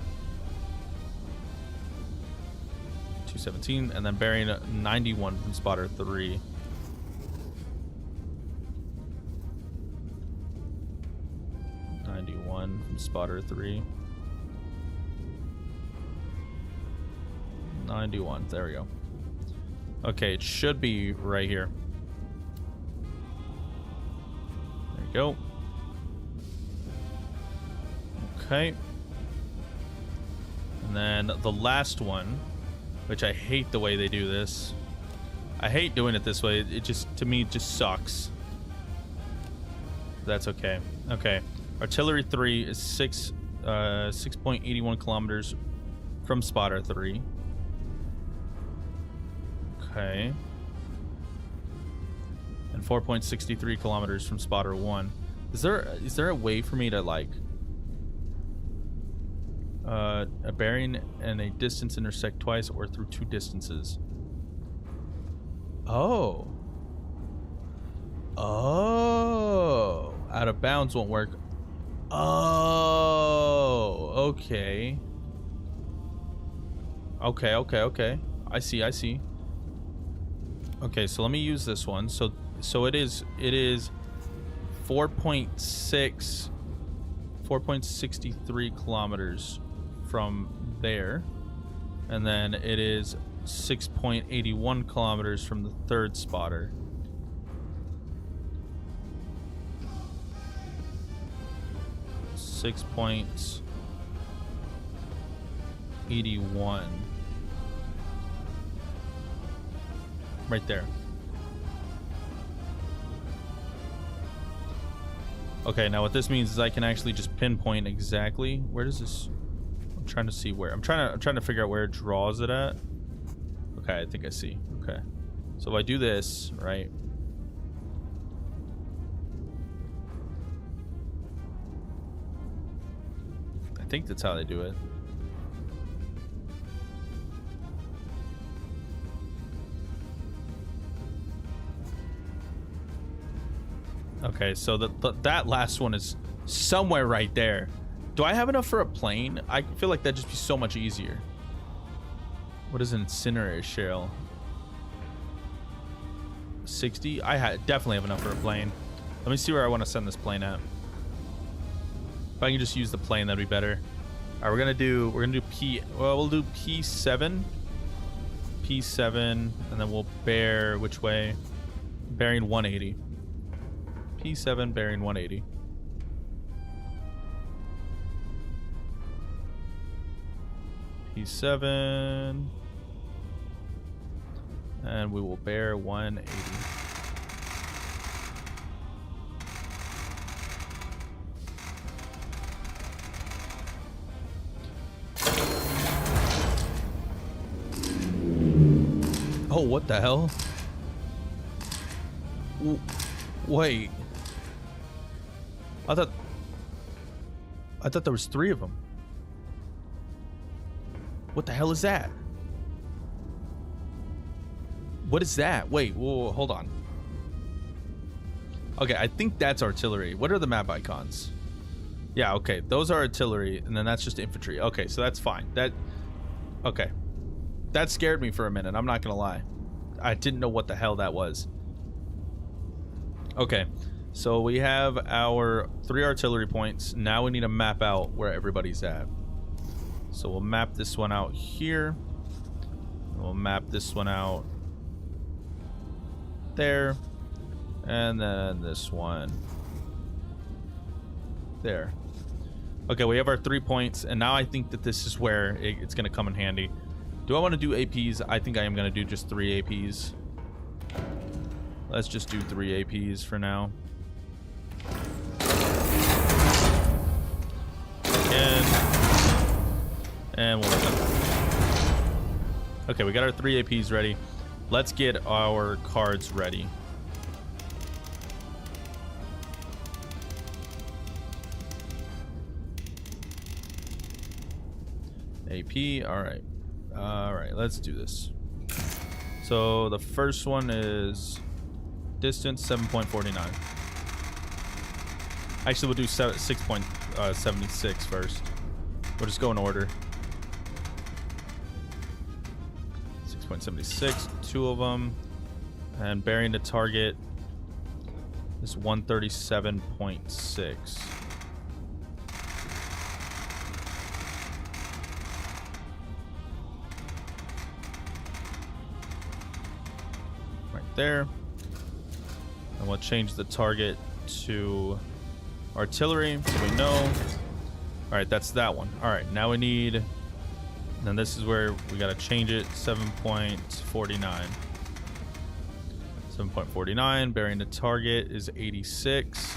217, and then bearing 91 from spotter 3. 91 from spotter 3. 91. There we go. Okay, it should be right here. There you go. Okay. And then the last one, which I hate the way they do this. I hate doing it this way. It just, to me, just sucks. That's okay. Okay. Artillery 3 is 6.81 kilometers from spotter 3. Okay. And 4.63 kilometers from spotter 1. Is there a way for me to, like, a bearing and a distance intersect twice or through 2 distances? Oh. Out of bounds won't work. Oh, okay. Okay. I see. Okay, so let me use this one. So it is 4.63 kilometers from there, and then it is 6.81 kilometers from the third spotter. .81 right there. Okay, now what this means is I can actually just pinpoint exactly where does this. I'm trying to see where. I'm trying to figure out where it draws it at. Okay, I think I see. Okay, so if I do this right. I think that's how they do it. Okay, so that last one is somewhere right there. Do I have enough for a plane? I feel like that'd just be so much easier. What is an incinerator shell? 60. I definitely have enough for a plane. Let me see where I want to send this plane at. If I can just use the plane, that'd be better. All right, we're gonna do we'll do P7, and then we'll bear which way? Bearing 180. P7 bearing 180. P7, and we will bear 180. Oh, what the hell? Wait. I thought there was 3 of them. What the hell is that? What is that? Wait, whoa, hold on. Okay, I think that's artillery. What are the map icons? Yeah, okay, those are artillery, and then that's just infantry. Okay, so that's fine. Okay. That scared me for a minute, I'm not gonna lie. I didn't know what the hell that was. Okay, so we have our 3 artillery points. Now we need to map out where everybody's at. So we'll map this one out here. We'll map this one out there. And then this one there. Okay, we have our 3 points, and now I think that this is where it's going to come in handy. Do I want to do APs? I think I am going to do just 3 APs. Let's just do 3 APs for now. And we'll done. Okay, we got our 3 APs ready. Let's get our cards ready. AP, all right. All right, let's do this. So the first one is distance 7.49. Actually, we'll do 6.76 first. We'll just go in order. 6.76, 2 of them. And bearing the target is 137.6. Right there. And we'll change the target to artillery so we know. All right, that's that one. All right, now we need, and this is where we got to change it. 7.49. 7.49. Bearing the target is 86.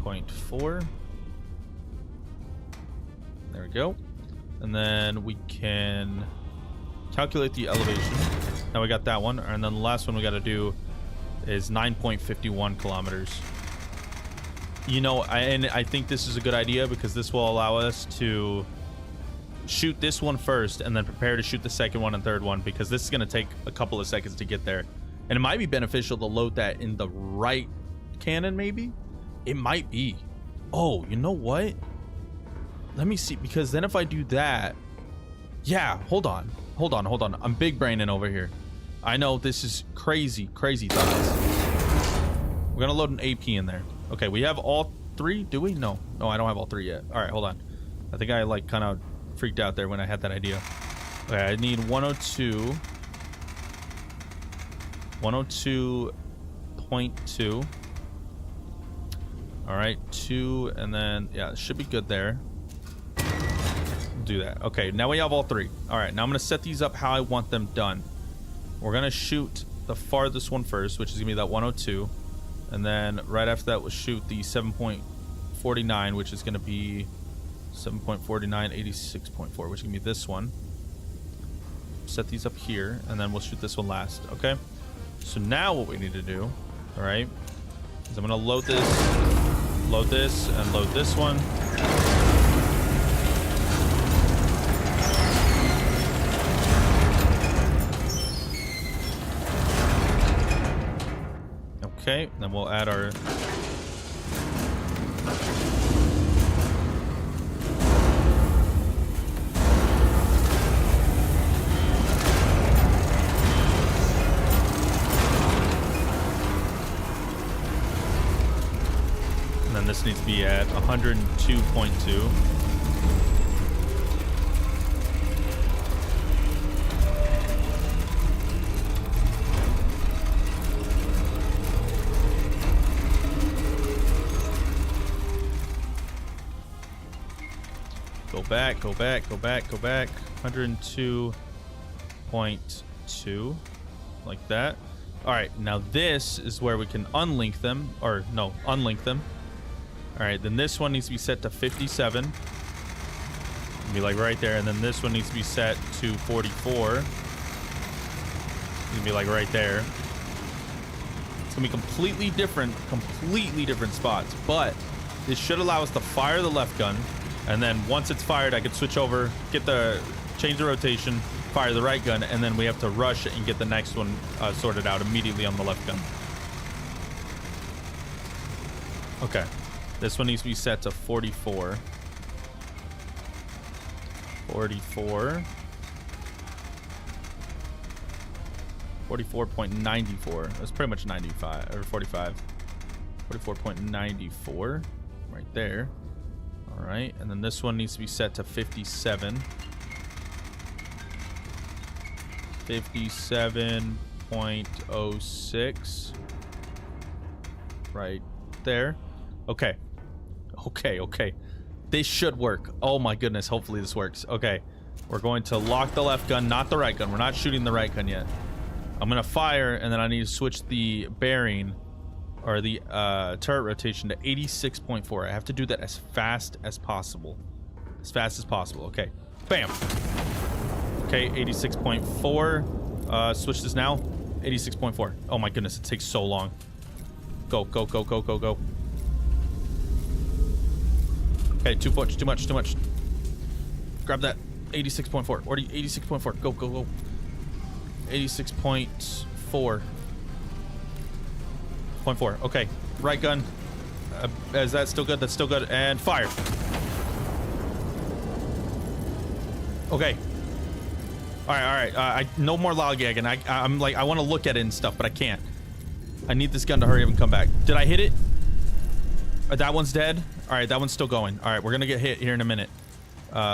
.4. There we go. And then we can calculate the elevation. Now we got that one, and then the last one we got to do is 9.51 kilometers. You know, I think this is a good idea because this will allow us to shoot this one first and then prepare to shoot the second one and third one, because this is going to take a couple of seconds to get there. And it might be beneficial to load that in the right cannon, maybe? It might be. Oh, you know what? Let me see, because then if I do that... Yeah, hold on. I'm big braining over here. I know this is crazy thoughts. We're gonna load an AP in there. Okay, we have all 3, do we? No, I don't have all 3 yet. All right, hold on. I think I like kind of freaked out there when I had that idea. Okay, I need 102. 102.2. All right, 2, and then yeah, it should be good there. Do that. Okay, now we have all 3. All right, now I'm gonna set these up how I want them done. We're gonna shoot the farthest one first, which is gonna be that 102, and then right after that we'll shoot the 7.49, which is gonna be 7.49, 86.4, which is gonna be this one. Set these up here, and then we'll shoot this one last. Okay, so now what we need to do, all right, is I'm gonna load this, and load this one. Okay, then we'll add our... this needs to be at 102.2. Go back, go back, go back, go back. 102.2. Like that. Alright, now this is where we can unlink them. Or, no, unlink them. Alright, then this one needs to be set to 57. Be like right there. And then this one needs to be set to 44. It's gonna be like right there. It's gonna be completely different spots. But this should allow us to fire the left gun. And then once it's fired, I could switch over, change the rotation, fire the right gun, and then we have to rush and get the next one sorted out immediately on the left gun. Okay. This one needs to be set to 44. 44. 44.94. That's pretty much 95 or 45. 44.94 right there. All right, and then this one needs to be set to 57. 57.06 right there. Okay. Okay. This should work. Oh my goodness, hopefully this works. Okay, we're going to lock the left gun, not the right gun. We're not shooting the right gun yet. I'm gonna fire, and then I need to switch the bearing or the turret rotation to 86.4. I have to do that as fast as possible. Okay, bam. Okay, 86.4. Switch this now. 86.4. Oh my goodness, it takes so long. Go. Okay, too much. Grab that. 86.4. 86.4. Go. 86.4. 0.4. Okay, right gun. Is that still good? That's still good. And fire. Okay. All right. No more lollygagging. I'm like, I want to look at it and stuff, but I can't. I need this gun to hurry up and come back. Did I hit it? That one's dead. All right, that one's still going. All right, we're gonna get hit here in a minute.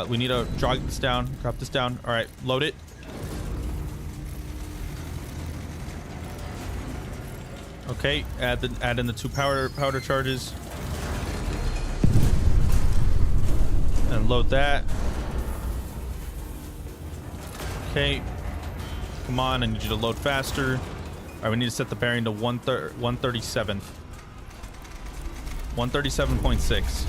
We need to drop this down. All right, load it. Okay, add in the 2 powder charges. And load that. Okay. Come on, I need you to load faster. All right, we need to set the bearing to 137. 137.6.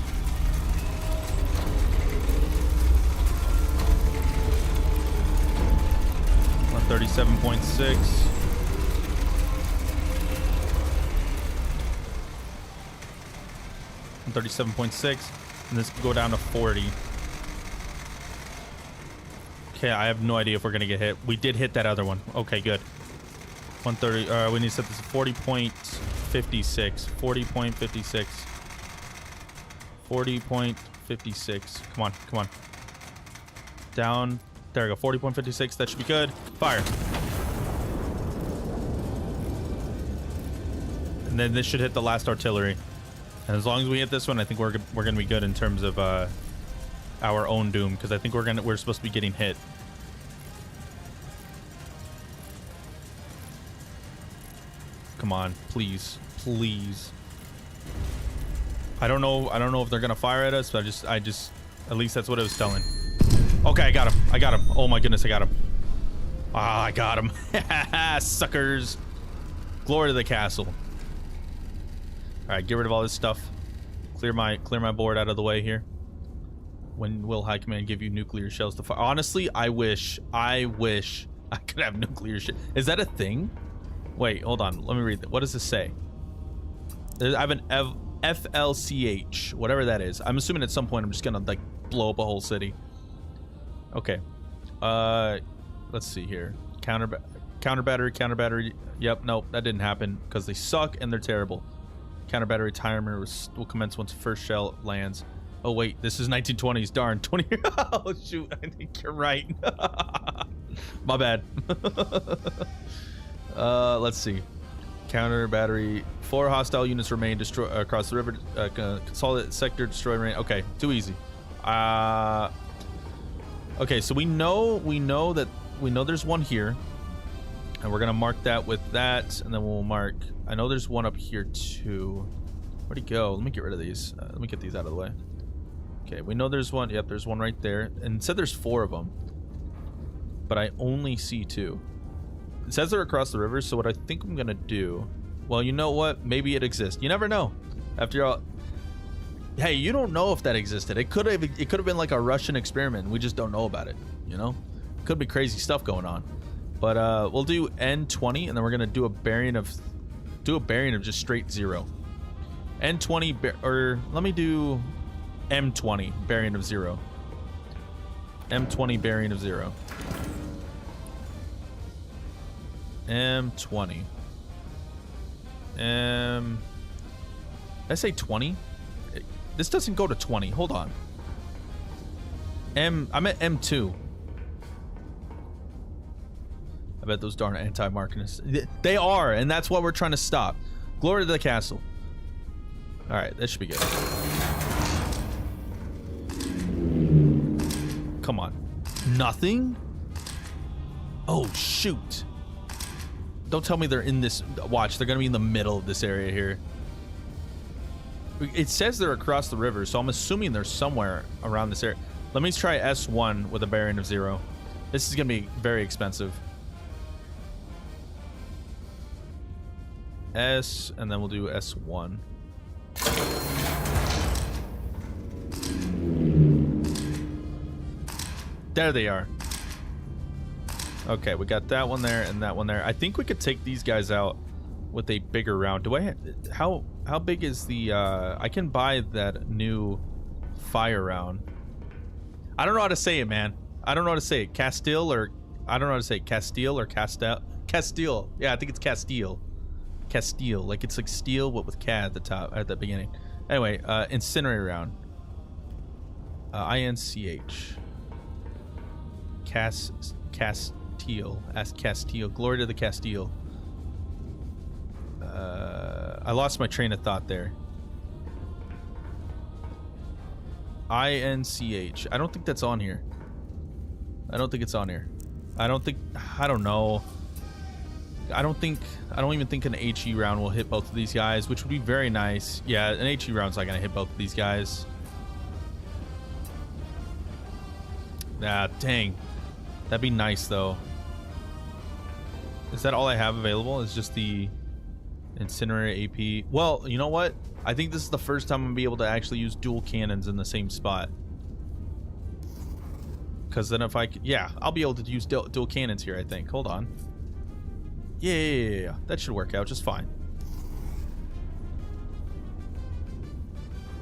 137.6. 137.6. And this can go down to 40. Okay, I have no idea if we're gonna get hit. We did hit that other one. Okay, good. 130. We need to set this to 40.56. 40.56. 40.56. Come on. Down. There we go. 40.56. That should be good. Fire. And then this should hit the last artillery. And as long as we hit this one, I think we're gonna be good in terms of our own doom, because I think we're supposed to be getting hit. Come on, please. I don't know if they're gonna fire at us, but I just at least that's what it was telling. Okay, I got him. Oh my goodness, I got him. Ah, I got him. Suckers. Glory to the castle. All right, get rid of all this stuff. Clear my board out of the way here. When will High Command give you nuclear shells to fire? Honestly, I wish I could have nuclear shit. Is that a thing? Wait, hold on. Let me read that. What does this say? I have an FLCH, whatever that is. I'm assuming at some point I'm just gonna like blow up a whole city. Okay. Let's see here. Counter battery. Yep, nope, that didn't happen because they suck and they're terrible. Counter battery timer will commence once first shell lands. Oh wait, this is 1920s. Darn, 20. Oh shoot, I think you're right. My bad. Let's see. Counter battery. 4 hostile units remain. Destroy across the river. Consolidate sector. Destroy remain. Okay, too easy. Okay, so we know there's one here, and we're gonna mark that with that, and then we'll mark. I know there's one up here too. Where'd he go? Let me get rid of these. Let me get these out of the way. Okay, we know there's one. Yep, there's one right there, and it said there's 4 of them, but I only see 2. It says they're across the river, so what I think I'm gonna do, well, you know what? Maybe it exists. You never know. After all, hey, you don't know if that existed. It could have been like a Russian experiment. We just don't know about it. You know, could be crazy stuff going on. But we'll do N20, and then we're gonna do a bearing of just straight 0. N20 or let me do M20 bearing of 0. M20 bearing of 0. M20. Did I say 20? This doesn't go to 20. Hold on. I'm at M2. I bet those darn anti-markers. They are, and that's what we're trying to stop. Glory to the castle. All right, that should be good. Come on. Nothing? Oh, shoot. Don't tell me they're in this. Watch, they're going to be in the middle of this area here. It says they're across the river, so I'm assuming they're somewhere around this area. Let me try S1 with a bearing of 0. This is going to be very expensive. S, and then we'll do S1. There they are. Okay, we got that one there and that one there. I think we could take these guys out with a bigger round. Do I how big is the I can buy that new fire round. I don't know how to say it, man. I don't know how to say it. Castile, or I don't know how to say it. Castile or Castile. Castile. Yeah, I think it's Castile. Castile, like it's like steel but with cat at the top, at the beginning. Anyway, incendiary round. INCH. Castile. As Castile. Glory to the Castile. I lost my train of thought there. INCH. I don't think that's on here. I don't think it's on here. I don't know. I don't even think an HE round will hit both of these guys, which would be very nice. Yeah, an HE round's not gonna hit both of these guys. Ah, dang. That'd be nice though. Is that all I have available? Is just the incendiary AP? Well, you know what? I think this is the first time I'm gonna be able to actually use dual cannons in the same spot. Because then if I could, yeah, I'll be able to use dual cannons here, I think. Hold on. Yeah. That should work out just fine.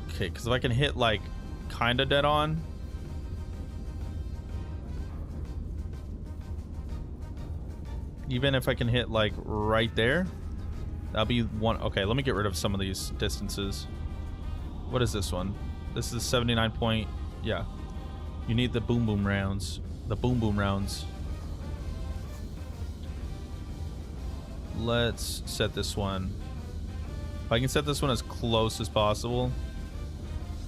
Okay, because if I can hit like kind of dead on. Even if I can hit like right there, that'll be one. Okay, let me get rid of some of these distances. What is this one? This is 79 point. Yeah. You need the boom boom rounds. The boom boom rounds. Let's set this one. If I can set this one as close as possible.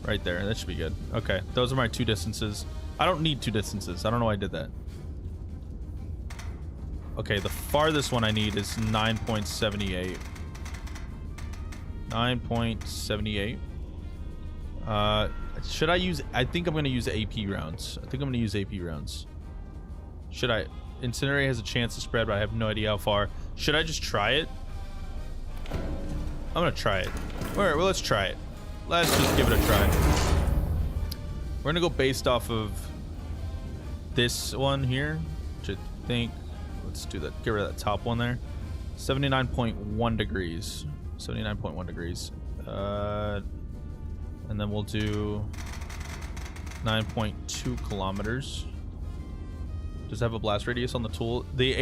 Right there. That should be good. Okay. Those are my 2 distances. I don't need 2 distances. I don't know why I did that. Okay. The farthest one I need is 9.78. 9.78. Should I use... I think I'm going to use AP rounds. Should I... Incendiary has a chance to spread, but I have no idea how far. Should I just try it? I'm going to try it. Alright, well, let's try it. Let's just give it a try. We're going to go based off of this one here, which I think... Let's do that. Get rid of that top one there. 79.1 degrees. 79.1 degrees. And then we'll do 9.2 kilometers. Does it have a blast radius on the tool? The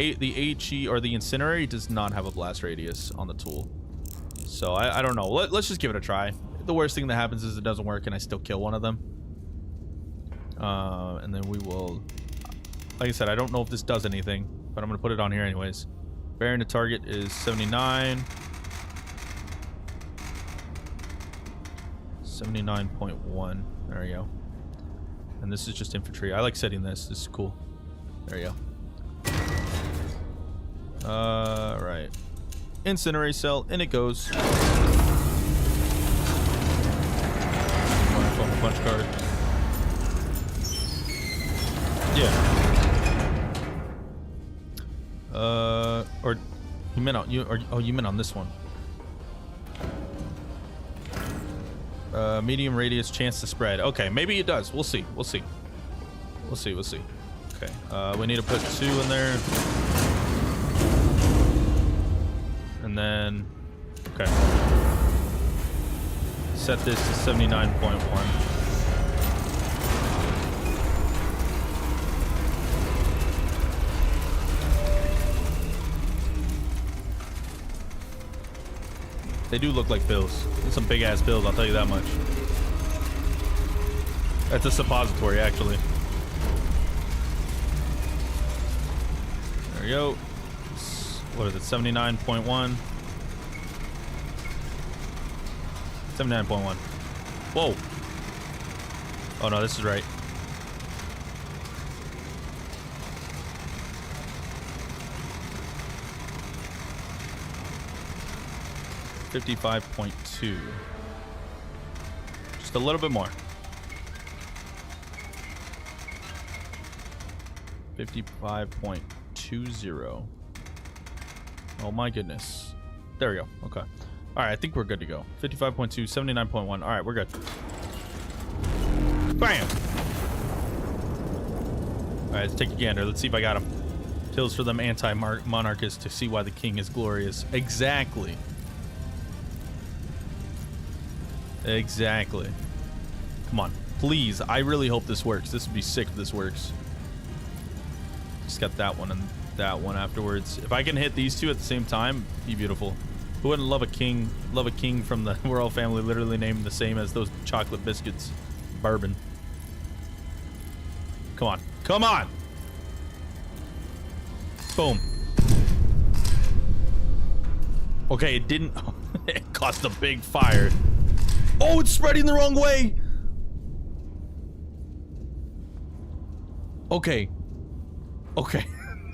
HE or the incendiary does not have a blast radius on the tool. So I don't know. Let's just give it a try. The worst thing that happens is it doesn't work and I still kill one of them. And then we will... Like I said, I don't know if this does anything, but I'm going to put it on here anyways. Bearing to target is 79. 79.1. There we go. And this is just infantry. I like setting this. This is cool. There you go. Right. Incinerate cell, and it goes. Punch card. Yeah. Or you meant on you? Or oh, you meant on this one. Medium radius chance to spread. Okay, maybe it does. We'll see. We'll see. We'll see. We'll see. Okay. We need to put 2 in there. And then, okay. Set this to 79.1. They do look like bills. Some big ass bills, I'll tell you that much. That's a suppository, actually. There we go. What is it? 79.1. 79.1. Whoa. Oh no, this is right. $55.2. Just a little bit more. 55.20. Oh my goodness. There we go. Okay. All right, I think we're good to go. 55.2, 79.1. All right, we're good. Bam! All right, let's take a gander. Let's see if I got him. Tills for them anti-monarchists to see why the king is glorious. Exactly. Exactly. Come on. Please. I really hope this works. This would be sick if this works. Just got that one and that one afterwards. If I can hit these two at the same time, be beautiful. Who wouldn't love a king? Love a king from the royal family, literally named the same as those chocolate biscuits. Bourbon. Come on. Come on! Boom. Okay, it didn't... it caused a big fire. Oh, it's spreading the wrong way! Okay. Okay.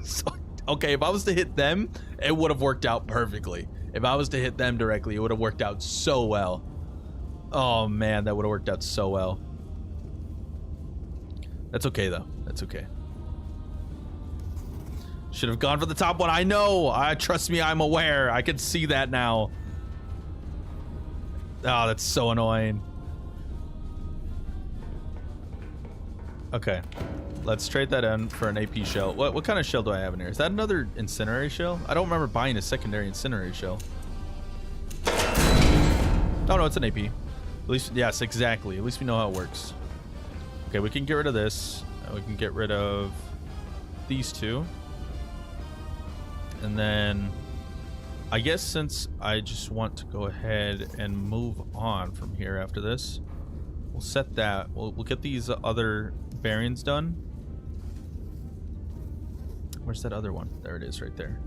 So, okay, if I was to hit them, it would have worked out perfectly. If I was to hit them directly, it would have worked out so well. Oh, man, that would have worked out so well. That's okay, though. That's okay. Should have gone for the top one. I know. Trust me, I'm aware. I can see that now. Oh, that's so annoying. Okay. Let's trade that in for an AP shell. What kind of shell do I have in here? Is that another incinerary shell? I don't remember buying a secondary incinerary shell. Oh, no, it's an AP. At least, yes, exactly. At least we know how it works. Okay, we can get rid of this. We can get rid of these two. And then, I guess since I just want to go ahead and move on from here after this, we'll set that. We'll get these other bearings done. Where's that other one? There it is right there.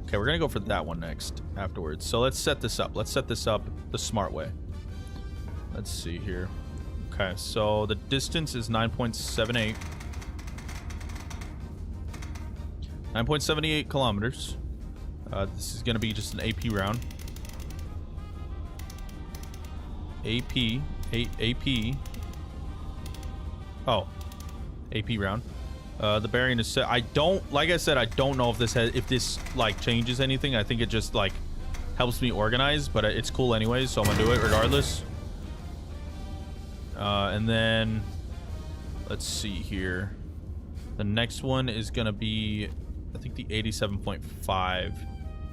Okay, we're gonna go for that one next afterwards. So let's set this up. Let's set this up the smart way. Let's see here. Okay, so the distance is 9.78. 9.78 kilometers. This is gonna be just an AP round. AP. Oh, AP round. The bearing is set. I don't, like I said, I don't know if this like changes anything. I think it just like helps me organize, but it's cool anyways, so I'm gonna do it regardless. And then let's see here. The next one is gonna be, I think, the 87.5.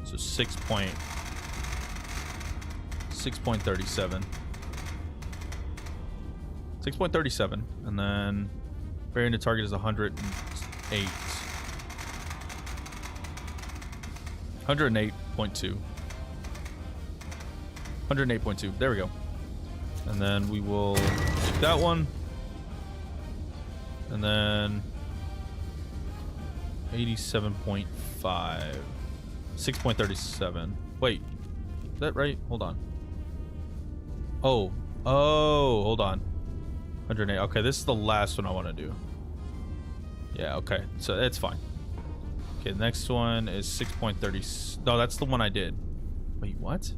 So 6.37. 6.37, and then bearing to target is 108. 108.2. 108.2. There we go. And then we will take that one. And then 87.5. 6.37. Wait, is that right? Hold on. Oh. Oh, hold on. 108. Okay, this is the last one I want to do. Yeah, okay. So it's fine. Okay, the next one is 6.30. No, that's the one I did. Wait, what?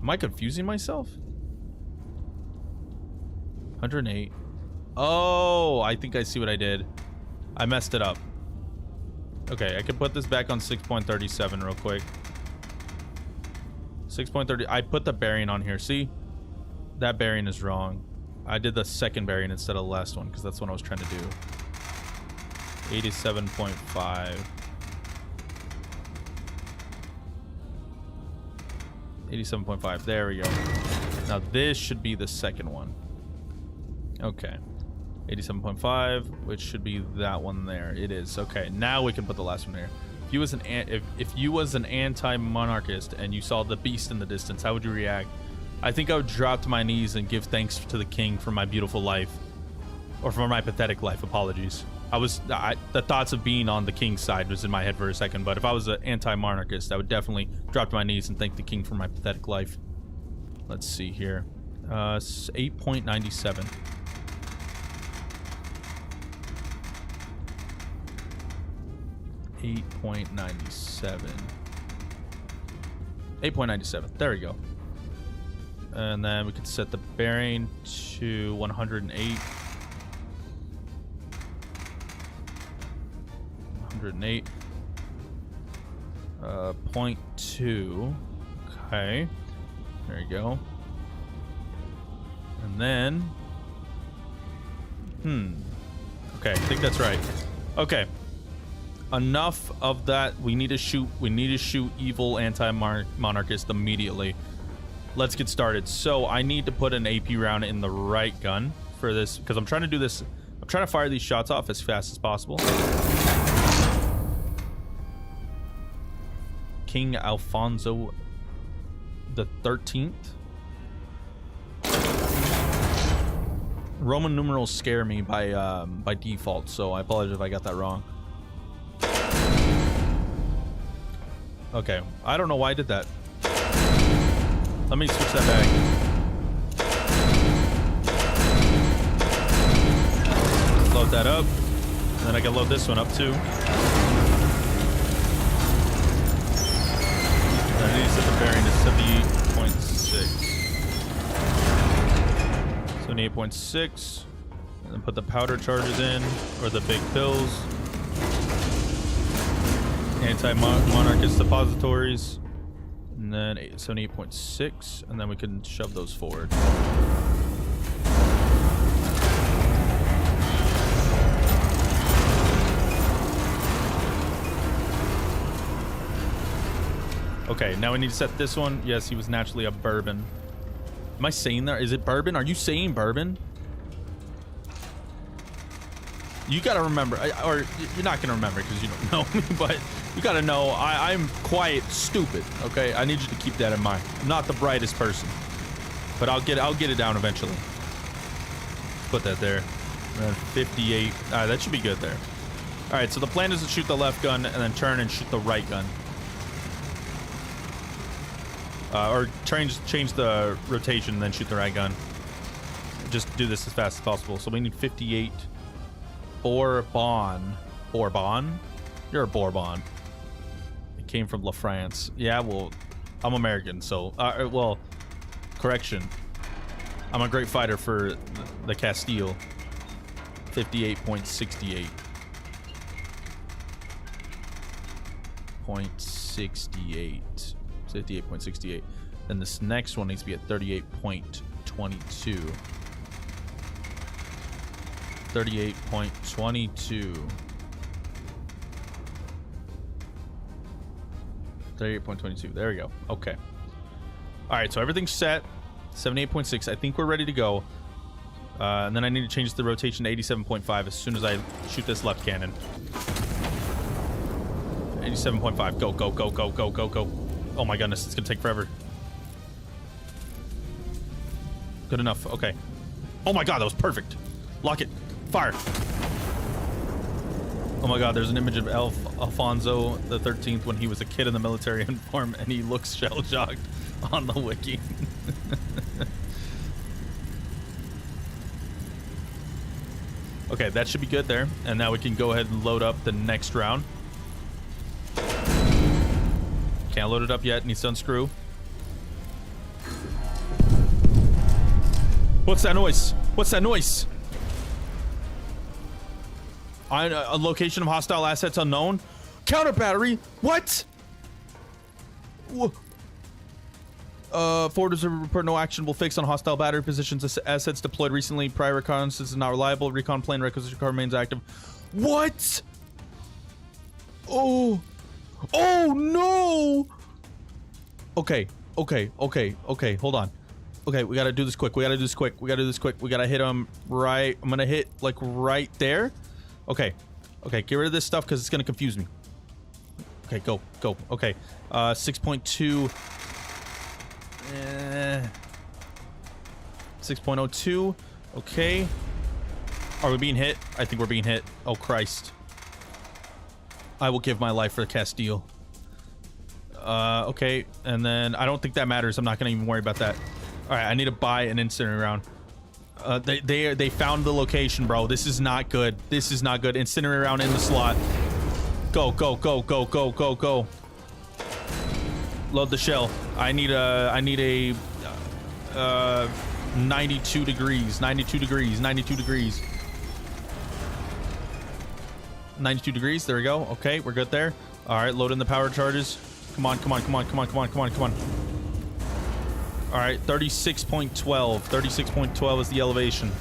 Am I confusing myself? 108. Oh, I think I see what I did. I messed it up. Okay, I can put this back on 6.37 real quick. 6.30. I put the bearing on here. See? That bearing is wrong. I did the second bearing instead of the last one because that's what I was trying to do. 87.5. 87.5. There we go. Now this should be the second one. Okay. 87.5, which should be that one there. It is. Okay, now we can put the last one there. If you was an anti-monarchist and you saw the beast in the distance, how would you react? I think I would drop to my knees and give thanks to the king for my beautiful life. Or for my pathetic life, apologies. The thoughts of being on the king's side was in my head for a second, but if I was an anti-monarchist, I would definitely drop to my knees and thank the king for my pathetic life. Let's see here. 8.97. 8.97. 8.97. There we go. And then we could set the bearing to 108. 108. 0.2. Okay. There you go. And then... Okay, I think that's right. Okay. Enough of that. We need to shoot evil anti-monarchist immediately. Let's get started. So I need to put an AP round in the right gun for this because I'm trying to do this. I'm trying to fire these shots off as fast as possible. King Alfonso the 13th. Roman numerals scare me by default, so I apologize if I got that wrong. Okay, I don't know why I did that. Let me switch that back. Load that up. And then I can load this one up too. And I need to set the bearing to 78.6. 78.6. And then put the powder charges in, or the big pills. Anti-monarchist suppositories. And then 78.6, and then we can shove those forward. Okay, now we need to set this one. Yes, he was naturally a bourbon. Am I saying that? Is it bourbon? Are you saying bourbon? You gotta remember, or you're not gonna remember because you don't know me, but you gotta know I'm quite stupid. Okay, I need you to keep that in mind. I'm not the brightest person, but I'll get it down eventually. Put that there. 58. That should be good there. All right, so the plan is to shoot the left gun and then turn and shoot the right gun, or change the rotation and then shoot the right gun. Just do this as fast as possible. So we need 58. Bourbon. Bourbon? You're a Bourbon. It came from La France. Yeah, well, I'm American, so... well, correction. I'm a great fighter for the Castile. 58.68. 58.68. Then this next one needs to be at 38.22. 38.22. 38.22. There we go. Okay. All right, so everything's set. 78.6. I think we're ready to go. And then I need to change the rotation to 87.5 as soon as I shoot this left cannon. 87.5. Go, go, go, go, go, go, go. Oh my goodness, it's gonna take forever. Good enough. Okay. Oh my god, that was perfect. Lock it. Fire. Oh my god, there's an image of Alfonso the 13th when he was a kid in the military uniform, and he looks shell-shocked on the wiki. Okay, that should be good there. And now we can go ahead and load up the next round. Can't load it up yet. Needs to unscrew. What's that noise? What's that noise? A location of hostile assets unknown. Counter battery. What? Forward observer report no actionable fix on hostile battery positions. Assets deployed recently. Prior reconnaissance is not reliable. Recon plane requisition car remains active. What? Oh. Oh no. Okay. Hold on. Okay, we gotta do this quick. We gotta hit him right. I'm gonna hit like right there. Okay, get rid of this stuff because it's gonna confuse me. Okay, go. Okay, 6.2. 6.02. Okay. Are we being hit? I think we're being hit. Oh Christ. I will give my life for the Castile. Okay, and then I don't think that matters. I'm not gonna even worry about that. All right, I need to buy an incendiary round. They found the location, bro. This is not good. This is not good. Incendiary round in the slot. Go. Load the shell. I need a 92 degrees. 92 degrees. 92 degrees. 92 degrees. There we go. Okay, we're good there. All right, load in the power charges. Come on. All right, 36.12. 36.12 is the elevation.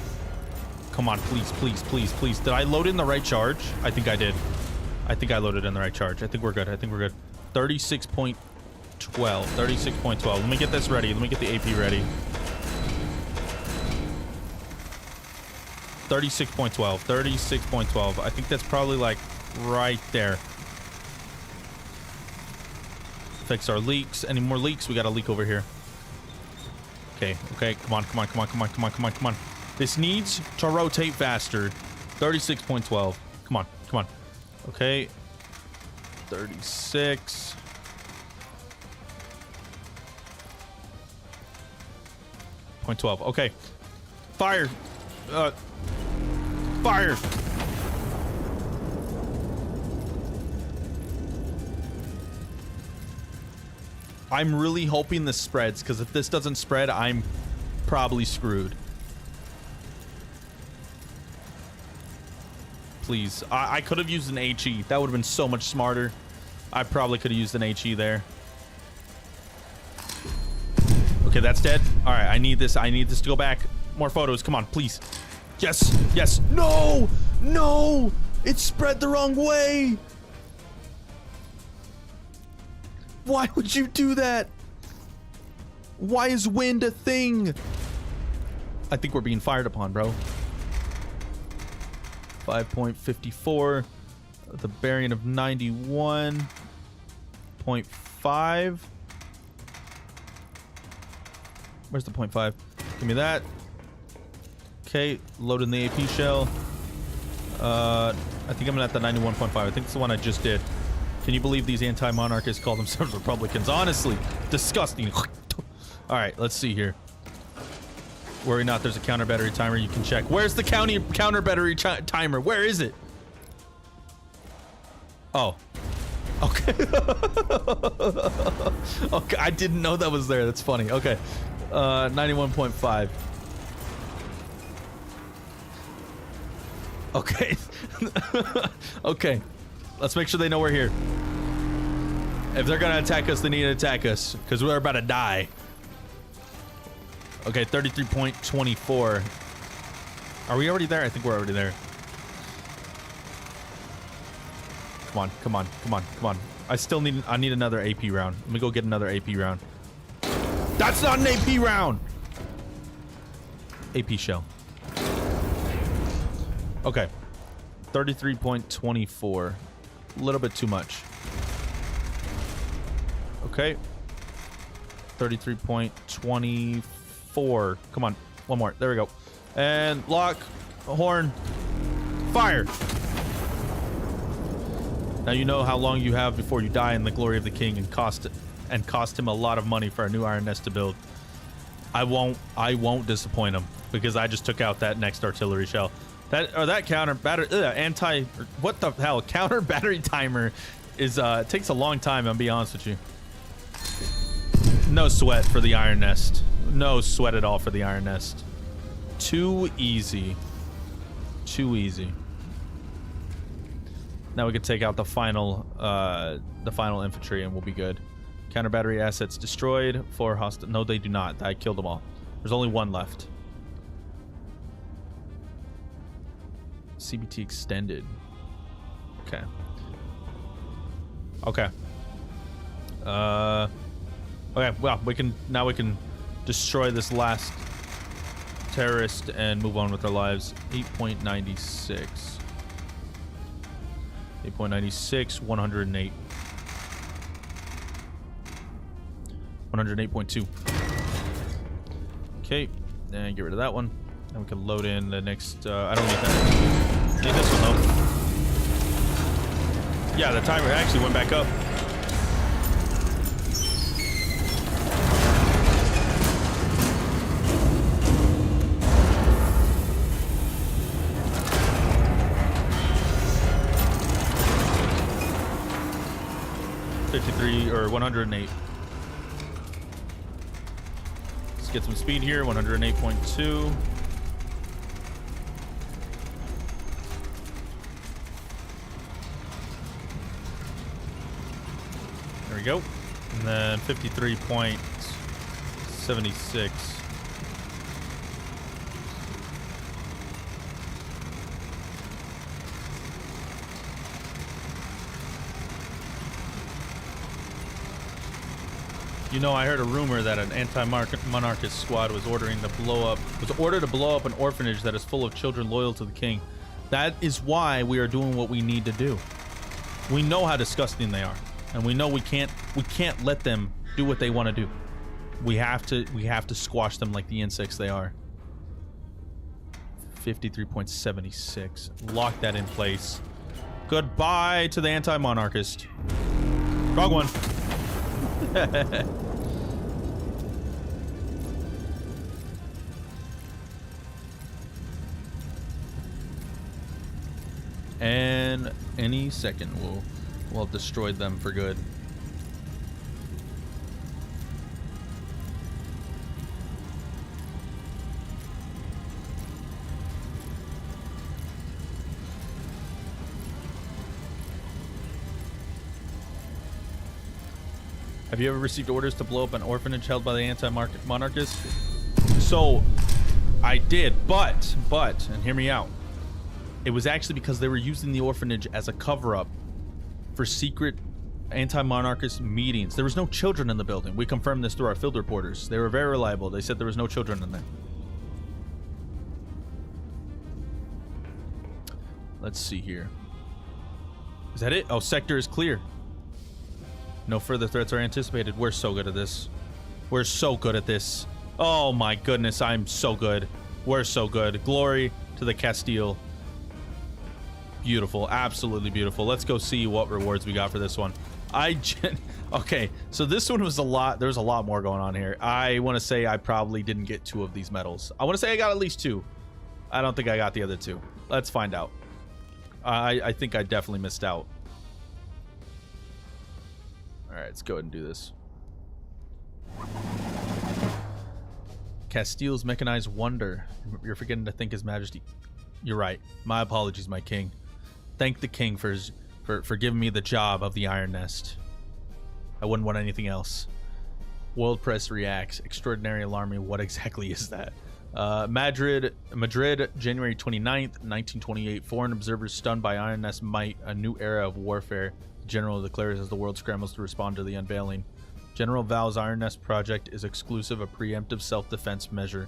Come on, please. Did I load in the right charge? I think I did. I think I loaded in the right charge. I think we're good. 36.12. 36.12. Let me get this ready. Let me get the AP ready. 36.12. 36.12. I think that's probably like right there. Fix our leaks. Any more leaks? We got a leak over here. Okay. Come on. This needs to rotate faster. 36.12. Come on. Okay. 36. .12. Okay. Fire. Fire. I'm really hoping this spreads, because if this doesn't spread, I'm probably screwed. Please. I could have used an HE. That would have been so much smarter. I probably could have used an HE there. Okay, that's dead. All right, I need this to go back. More photos. Come on, please. Yes. No. It spread the wrong way. Why would you do that? Why is wind a thing? I think we're being fired upon, bro. 5.54. The bearing of 91.5. Where's the 0.5? Give me that. Okay, loading the AP shell. I think I'm at the 91.5. I think it's the one I just did. Can you believe these anti-monarchists call themselves Republicans? Honestly, disgusting. All right, let's see here. Worry not, there's a counter battery timer you can check. Where's the counter battery timer? Where is it? Oh. Okay. Okay, I didn't know that was there. That's funny. Okay. 91.5. Okay. Okay. Let's make sure they know we're here. If they're gonna attack us, they need to attack us, because we're about to die. Okay, 33.24. Are we already there? I think we're already there. Come on. I need another AP round. Let me go get another AP round. That's not an AP round! AP shell. Okay. 33.24. A little bit too much. Okay. 33.24. Come on. One more. There we go. And lock. Horn. Fire. Now you know how long you have before you die in the glory of the king and cost him a lot of money for a new iron nest to build. I won't disappoint him because I just took out that next artillery shell. That counter battery what the hell, counter battery timer is takes a long time, I'll be honest with you. No sweat for the iron nest. No sweat at all for the iron nest. Too easy. Too easy. Now we can take out the final infantry and we'll be good. Counter battery assets destroyed. 4 hostile. No, they do not. I killed them all. There's only 1 left. CBT extended. Okay. Okay. Okay. Well, we can destroy this last terrorist and move on with our lives. 8.96. 8.96. 108. 108.2. Okay, and get rid of that one. And we can load in the next. I don't need that. Need this one though. Yeah, the timer actually went back up. Or 108. Let's get some speed here. 108.2. There we go. And then 53.76. You know, I heard a rumor that an anti-monarchist squad was ordered to blow up an orphanage that is full of children loyal to the king. That is why we are doing what we need to do. We know how disgusting they are, and we know we can't let them do what they want to do. We have to squash them like the insects they are. 53.76. Lock that in place. Goodbye to the anti-monarchist. Wrong one. And any second we'll have destroyed them for good. Have you ever received orders to blow up an orphanage held by the anti-monarchists? So, I did, but, and hear me out. It was actually because they were using the orphanage as a cover-up for secret anti-monarchist meetings. There was no children in the building. We confirmed this through our field reporters. They were very reliable. They said there was no children in there. Let's see here. Is that it? Oh, sector is clear. No further threats are anticipated. We're so good at this. We're so good at this. Oh my goodness, I'm so good. We're so good. Glory to the Castile. Beautiful, absolutely beautiful. Let's go see what rewards we got for this one. Okay, so this one was a lot. There's a lot more going on here. I want to say I probably didn't get 2 of these medals. I want to say I got at least 2. I don't think I got the other 2. Let's find out. I think I definitely missed out. All right, let's go ahead and do this. Castile's mechanized wonder. You're forgetting to thank His Majesty. You're right. My apologies, my king. Thank the king for giving me the job of the Iron Nest. I wouldn't want anything else. World press reacts. Extraordinary alarming. What exactly is that? Madrid, January 29th, 1928. Foreign observers stunned by Iron Nest might. A new era of warfare. The general declares as the world scrambles to respond to the unveiling. General vows Iron Nest project is exclusive, a preemptive self-defense measure.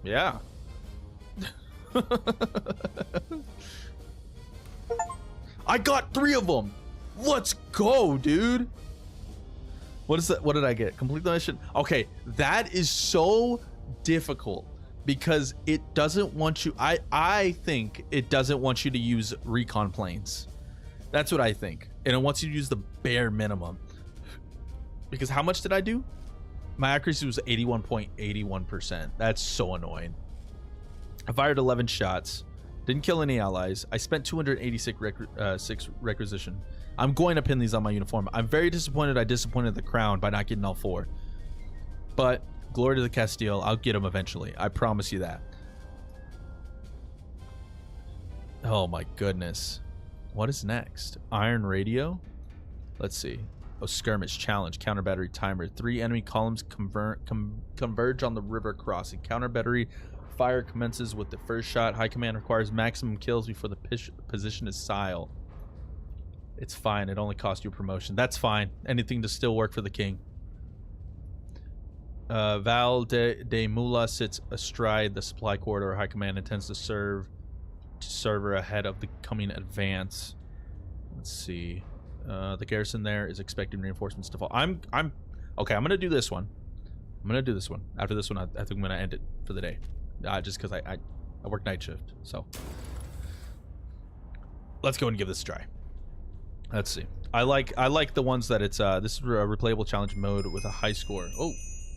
Yeah. I got 3 of them. Let's go, dude. What is that? What did I get? Complete the mission. Okay, that is so difficult because it doesn't want you. I think it doesn't want you to use recon planes. That's what I think. And it wants you to use the bare minimum. Because how much did I do? My accuracy was 81.81%. That's so annoying. I fired 11 shots. Didn't kill any allies. I spent 286 requisition. I'm going to pin these on my uniform. I'm very disappointed I disappointed the crown by not getting all 4. But glory to the Castile. I'll get them eventually. I promise you that. Oh my goodness. What is next? Iron radio? Let's see. Oh, skirmish challenge. Counter battery timer. 3 enemy columns converge on the river crossing. Counter battery fire commences with the first shot. High command requires maximum kills before the position is silent. It's fine. It only cost you a promotion. That's fine. Anything to still work for the king. Val de Mula sits astride the supply corridor. High command intends to serve server ahead of the coming advance. Let's see. The garrison there is expecting reinforcements to fall. I'm okay. I'm gonna do this one. After this one, I think I'm gonna end it for the day. Just because I work night shift. So let's go and give this a try. Let's see. I like the ones that it's this is a replayable challenge mode with a high score. Oh,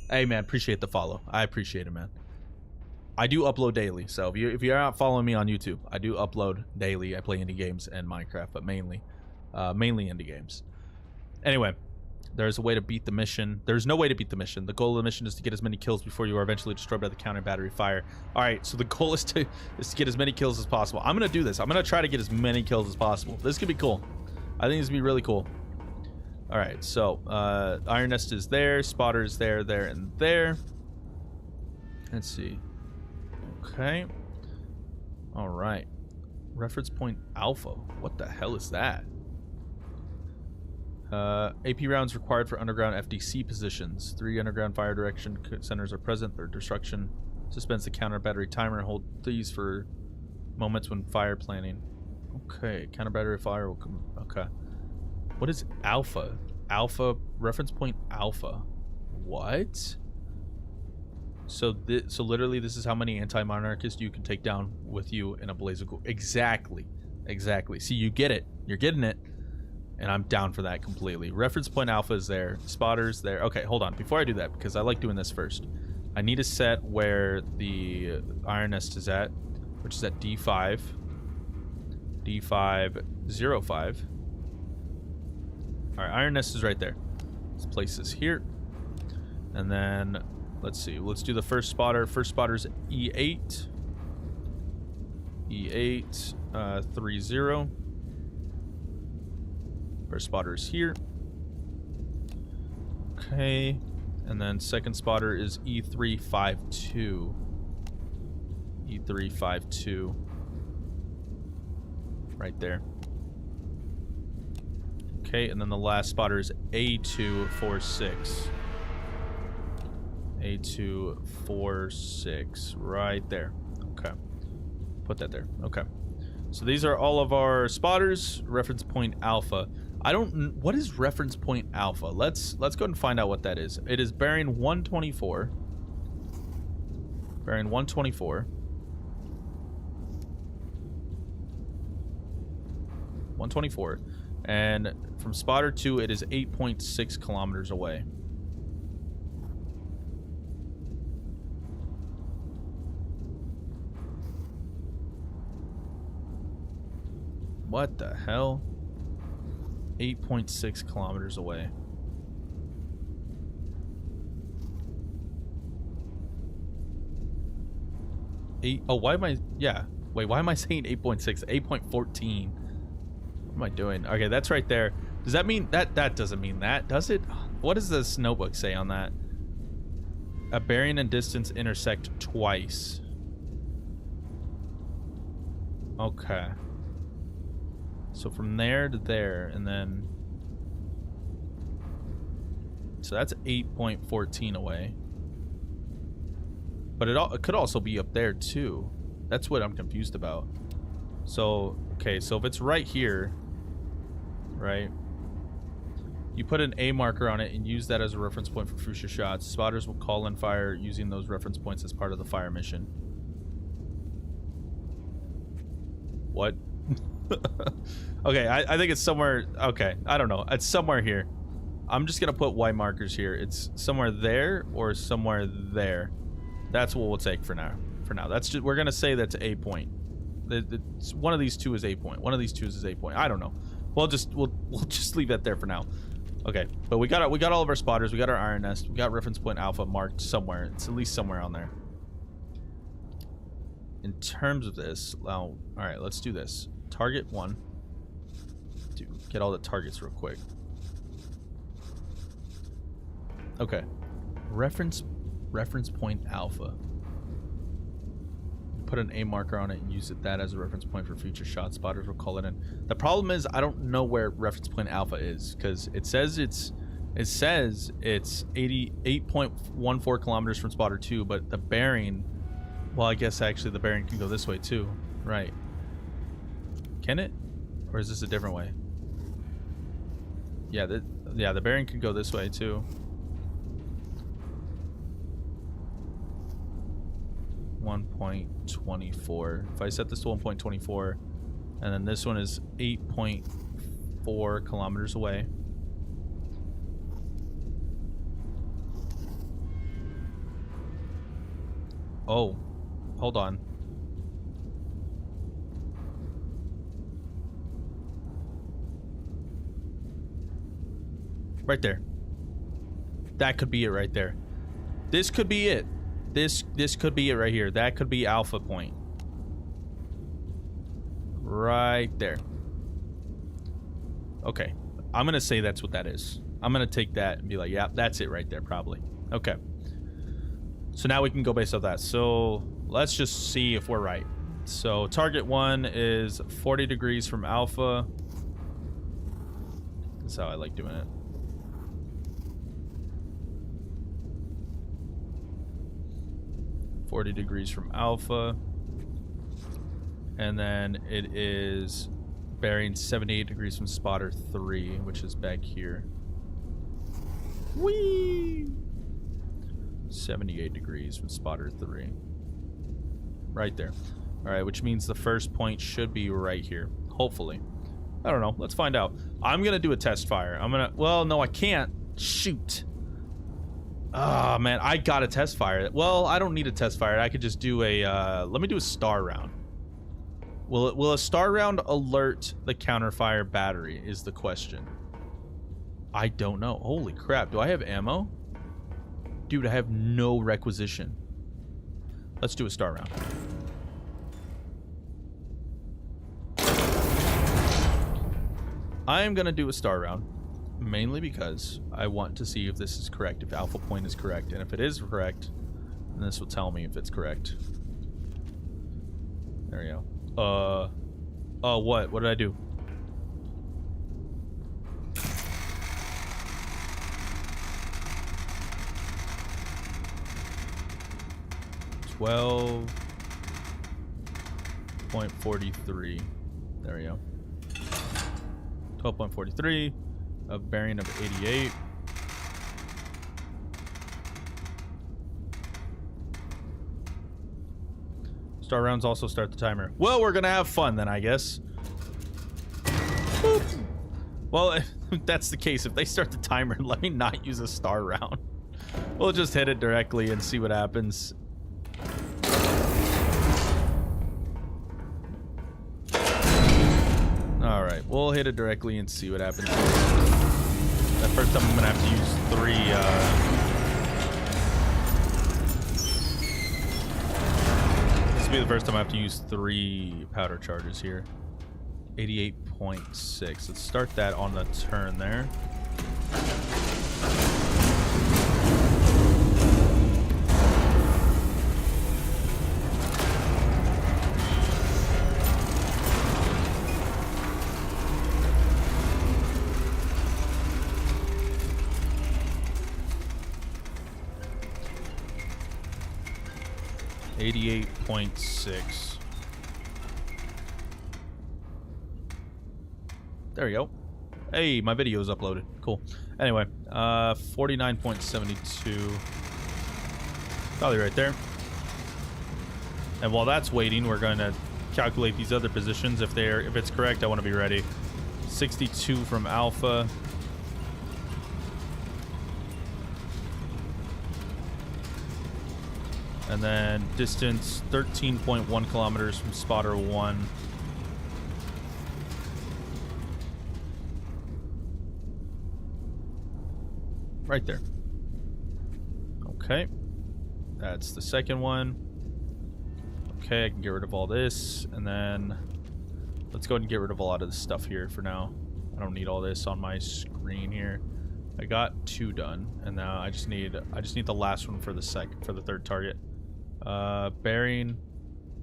hey man, appreciate the follow. I appreciate it, man. I do upload daily, so if you're not following me on YouTube, I do upload daily. I play indie games and Minecraft, but mainly indie games. Anyway, there's a way to beat the mission. There's no way to beat the mission. The goal of the mission is to get as many kills before you are eventually destroyed by the counter battery fire. All right, so the goal is to get as many kills as possible. I'm gonna do this. I'm gonna try to get as many kills as possible. This could be cool. I think this would be really cool. All right, so Iron Nest is there, Spotter is there, and there. Let's see. Okay. All right. Reference point Alpha. What the hell is that? AP rounds required for underground FDC positions. 3 underground fire direction centers are present. Their destruction suspends the counter battery timer. Hold these for moments when fire planning. Okay. Counter battery fire will come. Okay. What is Alpha? Alpha. Reference point Alpha. What? So literally this is how many anti-monarchists you can take down with you in a blaze of gold. Exactly. See, you get it. You're getting it. And I'm down for that completely. Reference point Alpha is there. Spotter's there. Okay, hold on. Before I do that, because I like doing this first, I need to set where the Iron Nest is at, which is at D5. D505. Alright, Iron Nest is right there. Let's place this here. And then let's see. Let's do the first spotter. First spotter's E8. E8 30. First spotter is here. Okay. And then second spotter is E352. E352. Right there. Okay, and then the last spotter is A246. A246 right there. Okay, put that there. Okay, so these are all of our spotters. Reference point Alpha. I don't. What is reference point Alpha? Let's go ahead and find out what that is. It is bearing 124. Bearing 124. 124, and from spotter 2 it is 8.6 kilometers away. What the hell? 8.6 kilometers away. Oh, why am I? Yeah. Wait, why am I saying 8.6? 8.14. What am I doing? Okay, that's right there. Does that mean that? That doesn't mean that, does it? What does this notebook say on that? A bearing and distance intersect twice. Okay. So from there to there, and then... So that's 8.14 away. But it could also be up there too. That's what I'm confused about. So, okay, so if it's right here, right? You put an A marker on it and use that as a reference point for future shots. Spotters will call in fire using those reference points as part of the fire mission. What? Okay, I think it's somewhere. Okay, I don't know. It's somewhere here. I'm just gonna put white markers here. It's somewhere there or somewhere there. That's what we'll take for now. For now, that's just, we're gonna say that's a point. One of these two is a point. One of these two is a point. I don't know. We'll just leave that there for now. Okay, but we got all of our spotters. We got our iron nest. We got reference point alpha marked somewhere. It's at least somewhere on there. In terms of this, well, all right, let's do this. Target 1. Get all the targets real quick. Okay. Reference point alpha. Put an A marker on it and use that as a reference point for future shot spotters. We'll call it in. The problem is I don't know where reference point alpha is because it says it's 88.14 kilometers from spotter 2, but the bearing, well, I guess actually the bearing can go this way too, right? Can it? Or is this a different way? Yeah, the bearing can go this way too. 1.24. If I set this to 1.24, and then this one is 8.4 kilometers away. Oh, hold on. Right there. That could be it right there. This could be it. This could be it right here. That could be alpha point. Right there. Okay. I'm going to say that's what that is. I'm going to take that and be like, yeah, that's it right there probably. Okay. So now we can go based off that. So let's just see if we're right. So target 1 is 40 degrees from alpha. That's how I like doing it. .40 degrees from alpha, and then it is bearing 78 degrees from spotter 3, which is back here. Whee! 78 degrees from spotter 3, right there. All right, which means the first point should be right here, hopefully. I don't know. Let's find out. I'm gonna do a test fire. Well, no, I can't. Shoot. Oh, man, I got a test fire. Well, I don't need a test fire. I could just do a, let me do a star round. Will a star round alert the counterfire battery is the question. I don't know. Holy crap. Do I have ammo? Dude, I have no requisition. Let's do a star round. I am going to do a star round. Mainly because I want to see if this is correct, if alpha point is correct. And if it is correct, then this will tell me if it's correct. There we go. Oh, what? What did I do? .43. There we go. 12.43. A bearing of 88. Star rounds also start the timer. Well, we're gonna have fun then, I guess. Boop. Well, if that's the case, if they start the timer, let me not use a star round. We'll just hit it directly and see what happens. Alright, we'll hit it directly and see what happens. That first time I'm gonna have to use 3, this will be the first time I have to use 3 powder charges here. 88.6. Let's start that on the turn there. .6. There we go. Hey, my video is uploaded. Cool. Anyway, 49.72. Probably right there. And while that's waiting, we're going to calculate these other positions. If it's correct, I want to be ready. 62 from Alpha. And then distance 13.1 kilometers from spotter 1. Right there. Okay. That's the second one. Okay, I can get rid of all this. And then let's go ahead and get rid of a lot of this stuff here for now. I don't need all this on my screen here. I got 2 done, and now I just need the last one for the third target. Bearing.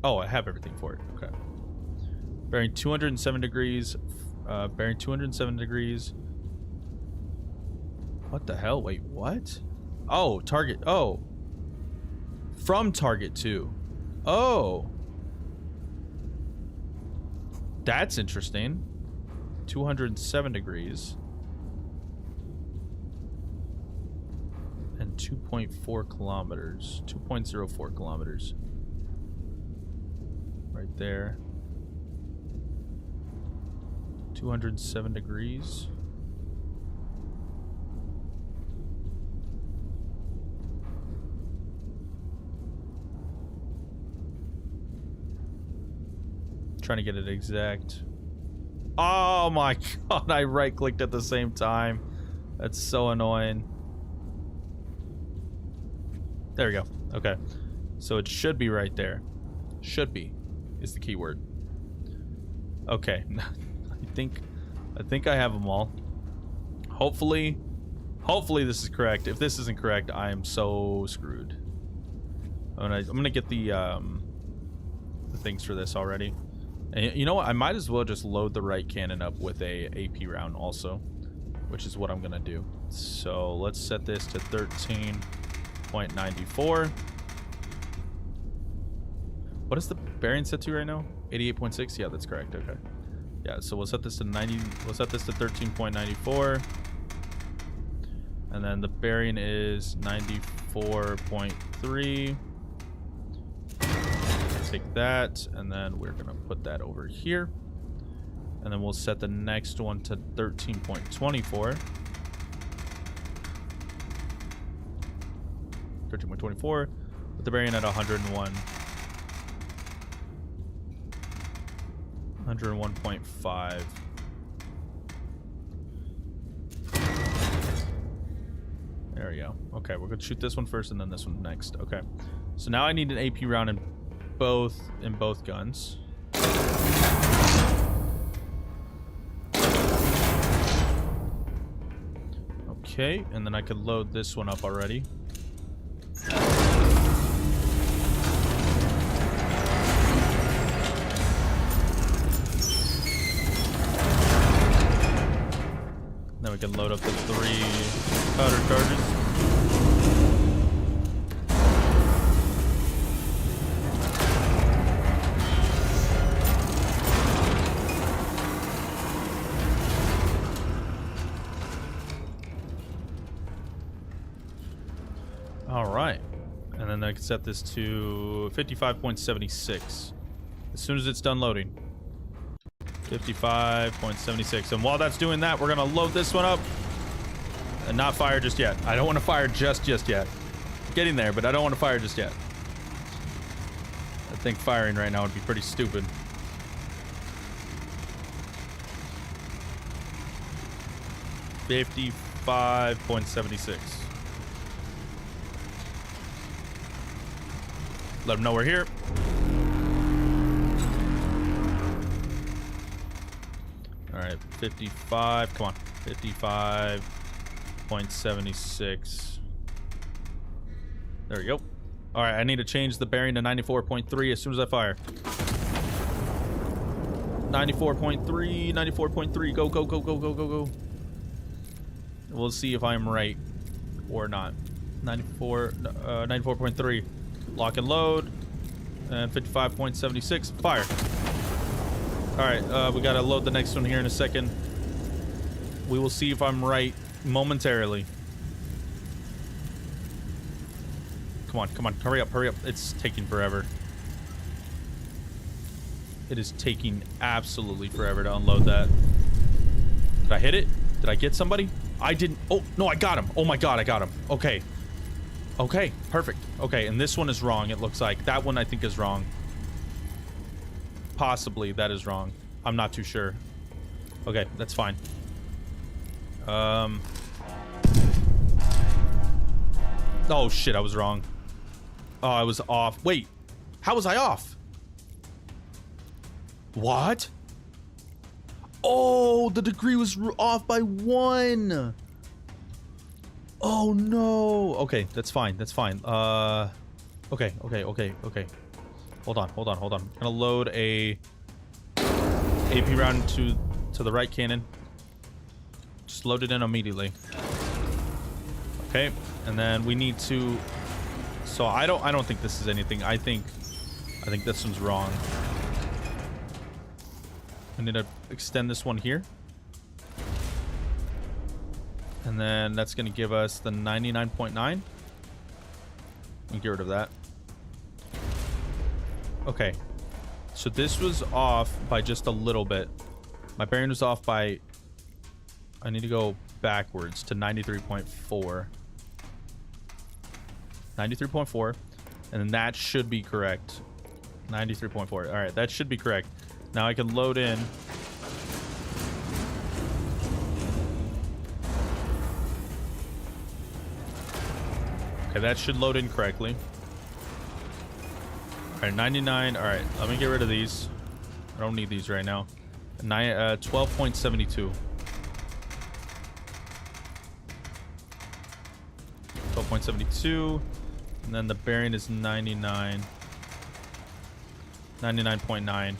Oh, I have everything for it. Okay. Bearing 207 degrees. Bearing 207 degrees. What the hell? Wait, what? Oh, target. Oh. From target 2. Oh. That's interesting. 207 degrees. And 2.4 kilometers. 2.04 kilometers. Right there. 207 degrees. Trying to get it exact. Oh my god, I right clicked at the same time. That's so annoying. There we go. Okay. So it should be right there. Should be is the key word. Okay. I think I have them all. Hopefully this is correct. If this isn't correct, I am so screwed. I'm gonna get the things for this already. And you know what? I might as well just load the right cannon up with a AP round also, which is what I'm gonna do. So let's set this to 13.94. What is the bearing set to right now? 88.6? Yeah, that's correct. Okay. Yeah, so we'll set this to 90. We'll set this to 13.94. And then the bearing is 94.3. Take that, and then we're gonna put that over here. And then we'll set the next one to 13.24. 13.24. Put the bearing at 101. 101.5. There we go. Okay, we're gonna shoot this one first and then this one next. Okay. So now I need an AP round in both guns. Okay, and then I could load this one up already. Then we can load up the 3 powder charges. Alright, and then I can set this to 55.76 as soon as it's done loading. 55.76, and while that's doing that, we're gonna load this one up and not fire just yet. I don't want to fire just yet. Getting there, but I don't want to fire just yet. I think firing right now would be pretty stupid. $55.76. Let them know we're here. All right, 55. Come on, 55.76. There we go. All right, I need to change the bearing to 94.3 as soon as I fire. 94.3, 94.3. Go, go, go, go, go, go, go. We'll see if I'm right or not. 94.3. Lock and load. And 55.76. Fire. Alright, we gotta load the next one here in a second. We will see if I'm right momentarily. Come on, come on. Hurry up, hurry up. It's taking forever. It is taking absolutely forever to unload that. Did I hit it? Did I get somebody? I didn't. Oh, no, I got him. Oh my god, I got him. Okay. Okay, perfect. Okay, and this one is wrong, it looks like. That one I think is wrong. Possibly that is wrong. I'm not too sure. Okay, that's fine. Oh shit, I was wrong. Oh, I was off. Wait, how was I off? What? Oh, the degree was off by 1. Oh no. Okay, that's fine. That's fine. Okay. Hold on. I'm gonna load a AP round to the right cannon. Just load it in immediately. Okay, and then we need to. So I don't think this is anything. I think this one's wrong. I need to extend this one here. And then that's going to give us the 99.9. Get rid of that. Okay. So this was off by just a little bit. My bearing was off by... I need to go backwards to 93.4. 93.4. And then that should be correct. 93.4. All right, that should be correct. Now I can load in... Okay, that should load in correctly. All right, 99. All right, let me get rid of these. I don't need these right now. 12.72. 12.72. And then the bearing is 99. 99.9.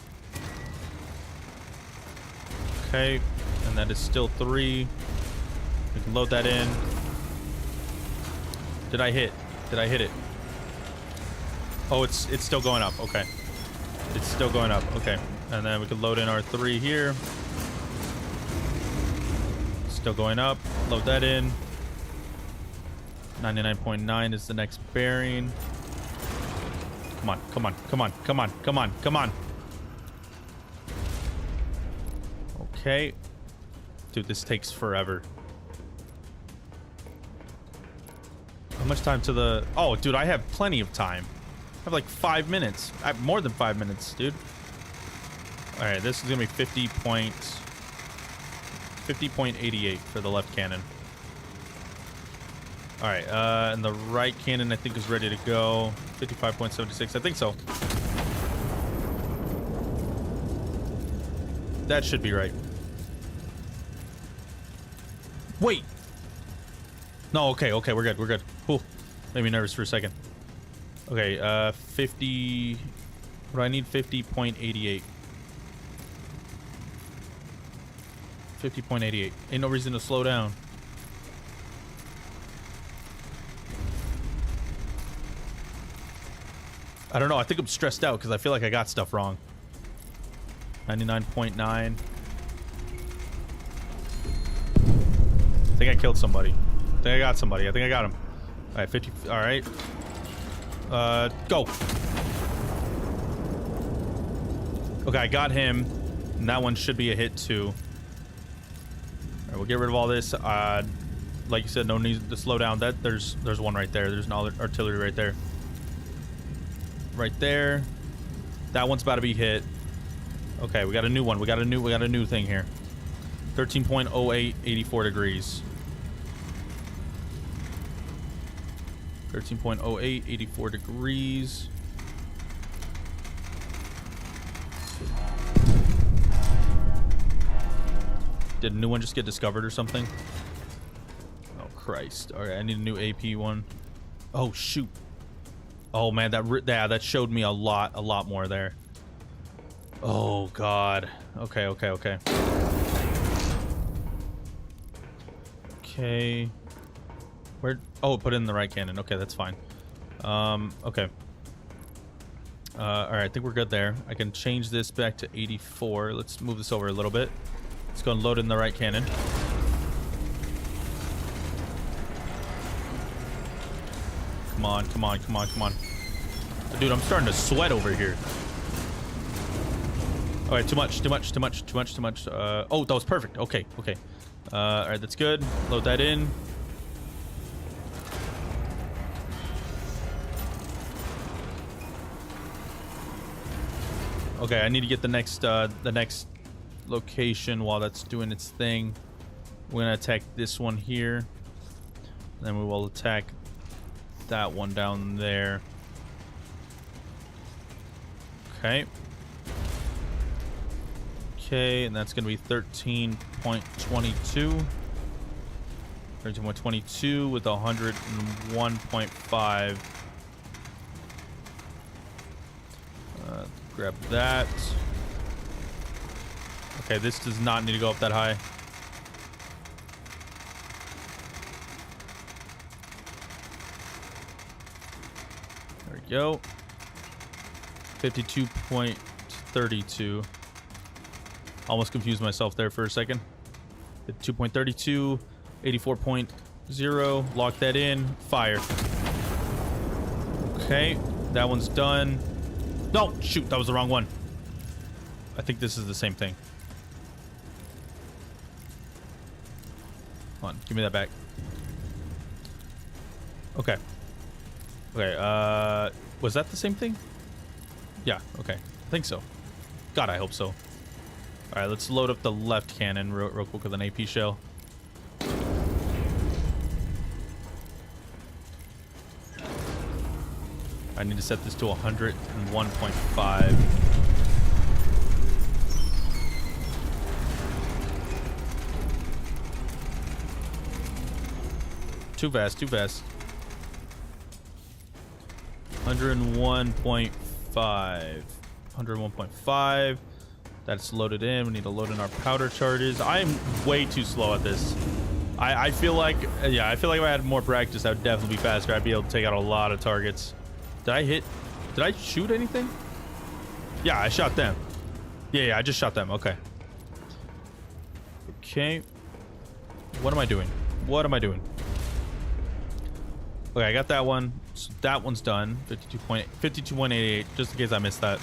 Okay, and that is still 3. We can load that in. Did I hit? Did I hit it? Oh, it's still going up. Okay. It's still going up. Okay. And then we can load in our 3 here. Still going up. Load that in. 99.9 is the next bearing. Come on, come on, come on, come on, come on, come on. Okay. Dude, this takes forever. How much time to the... Oh, dude, I have plenty of time. I have like 5 minutes. I have more than 5 minutes, dude. All right, this is going to be 50.88 for the left cannon. All right, and the right cannon, I think, is ready to go. 55.76, I think so. That should be right. Wait. No, okay, we're good, we're good. Cool. Made me nervous for a second. Okay, 50... What do I need? 50.88. 50.88. Ain't no reason to slow down. I don't know, I think I'm stressed out because I feel like I got stuff wrong. 99.9. I think I killed somebody. I think I got somebody. I think I got him. All right, 50. All right. Go. Okay, I got him. And that one should be a hit too. All right, we'll get rid of all this. Like you said, no need to slow down. That there's one right there. There's an artillery right there. Right there. That one's about to be hit. Okay, we got a new one. We got a new thing here. 13.08, 84 degrees. 13.08, 84 degrees. Did a new one just get discovered or something? Oh, Christ. All right, I need a new AP one. Oh, shoot. Oh, man, that showed me a lot more there. Oh, God. Okay. Okay. Where? Oh, put it in the right cannon. Okay, that's fine. Okay. All right, I think we're good there. I can change this back to 84. Let's move this over a little bit. Let's go and load in the right cannon. Come on. Dude, I'm starting to sweat over here. All right, too much. Oh, that was perfect. Okay. All right, that's good. Load that in. Okay, I need to get the next location while that's doing its thing. We're gonna attack this one here. Then we will attack that one down there. Okay. Okay, and that's gonna be 13.22. 13.22 with 101.5. Grab that. Okay, this does not need to go up that high. There we go. 52.32. Almost confused myself there for a second. 52.32, 84.0. Lock that in. Fire. Okay, that one's done. No, shoot, that was the wrong one. I think this is the same thing. Come on, give me that back. Okay. Okay, was that the same thing? Yeah, okay. I think so. God, I hope so. Alright, let's load up the left cannon real quick with an AP shell. I need to set this to 101.5. Too fast, too fast. 101.5. 101.5. That's loaded in. We need to load in our powder charges. I'm way too slow at this. I feel like, yeah, I feel like if I had more practice, I would definitely be faster. I'd be able to take out a lot of targets. Did I shoot anything? Yeah, I shot them. Yeah, I just shot them. Okay. Okay. What am I doing? Okay, I got that one. So that one's done. 52.88, just in case I missed that.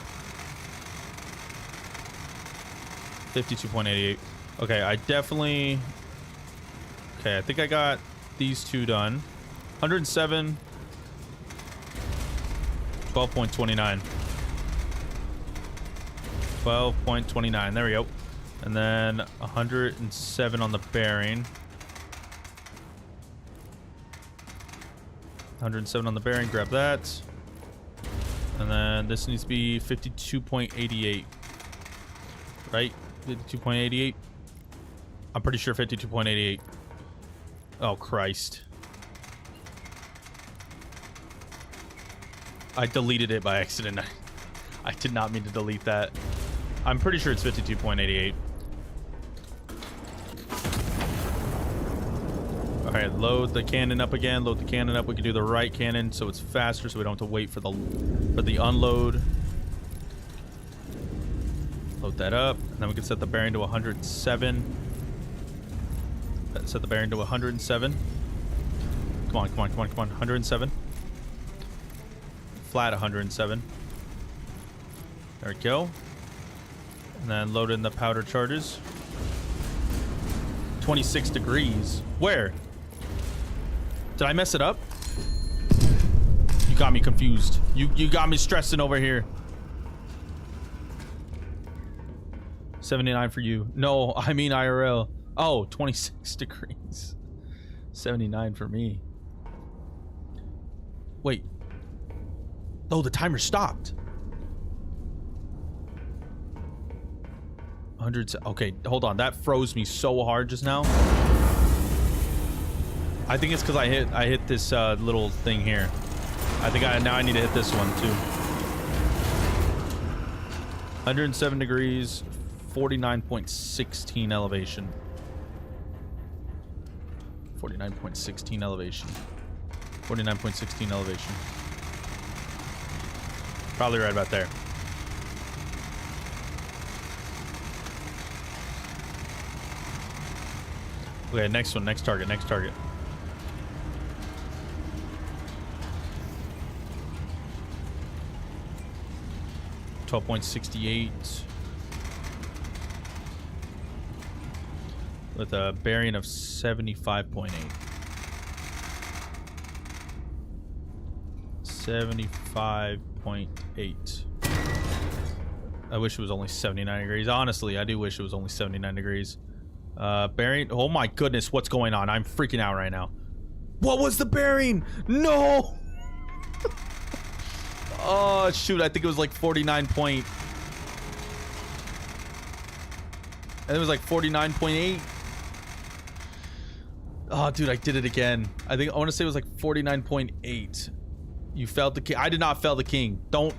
52.88. Okay, I definitely... Okay, I think I got these two done. 107... 12.29. 12.29. There we go. And then 107 on the bearing. 107 on the bearing. Grab that. And then this needs to be 52.88. Right? 52.88. I'm pretty sure 52.88. Oh, Christ. I deleted it by accident. I did not mean to delete that. I'm pretty sure it's 52.88. Alright, load the cannon up again. Load the cannon up. We can do the right cannon so it's faster so we don't have to wait for the unload. Load that up. And then we can set the bearing to 107. Set the bearing to 107. Come on. 107. Flat 107. There we go. And then load in the powder charges. 26 degrees. Where? Did I mess it up? You got me confused. You got me stressing over here. 79 for you. No, I mean IRL. Oh, 26 degrees. 79 for me. Wait. Oh, the timer stopped. 100. Okay, hold on. That froze me so hard just now. I think it's because I hit this little thing here. I think now I need to hit this one too. 107 degrees, 49.16 elevation. 49.16 elevation. 49.16 elevation. Probably right about there. Okay, next one, next target. 12.68. with a bearing of 75.8. 75.8. I wish it was only 79 degrees. Honestly, I do wish it was only 79 degrees. Bearing. Oh my goodness, what's going on? I'm freaking out right now. What was the bearing? No! Oh, shoot. I think it was like 49 point. And it was like 49.8. Oh, dude, I did it again. I want to say it was like 49.8. You failed the king. I did not fail the king. Don't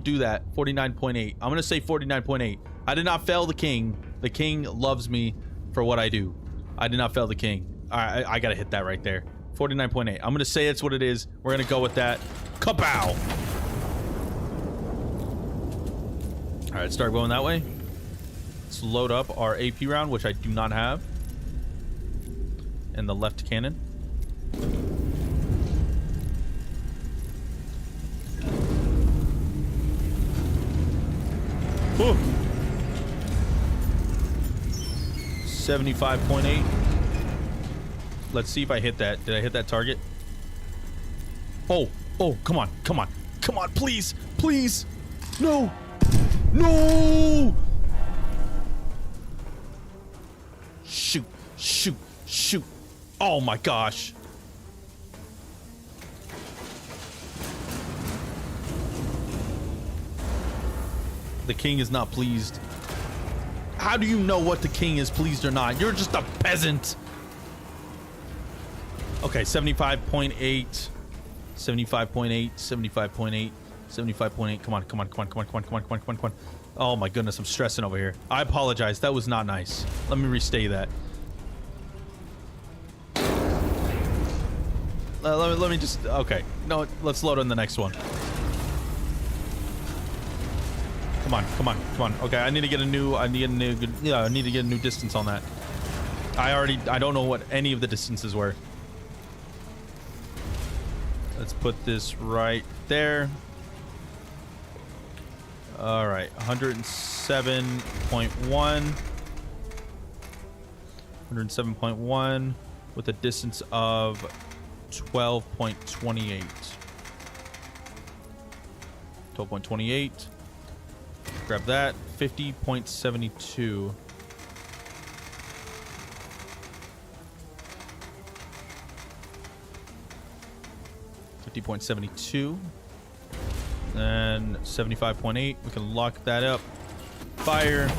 do that. 49.8. I'm going to say 49.8. I did not fail the king. The king loves me for what I do. I did not fail the king. All right, I got to hit that right there. 49.8. I'm going to say it's what it is. We're going to go with that. Kapow! All right, start going that way. Let's load up our AP round, which I do not have. And the left cannon. Whew. 75.8. Let's see if I hit that. Did I hit that target? Oh, come on, please, please. No. Shoot. Oh my gosh. The king is not pleased. How do you know what the king is pleased or not? You're just a peasant. Okay, 75.8. 75.8. 75.8. 75.8. Come on. Oh my goodness, I'm stressing over here. I apologize. That was not nice. Let me restate that. Let me just... Okay. No, let's load on the next one. Come on. Okay, I need to get a new... I need to get a new distance on that. I don't know what any of the distances were. Let's put this right there. All right, 107.1. 107.1 with a distance of 12.28. 12.28. Grab that. 50.72. .72 and 75.8. We can lock that up. Fire.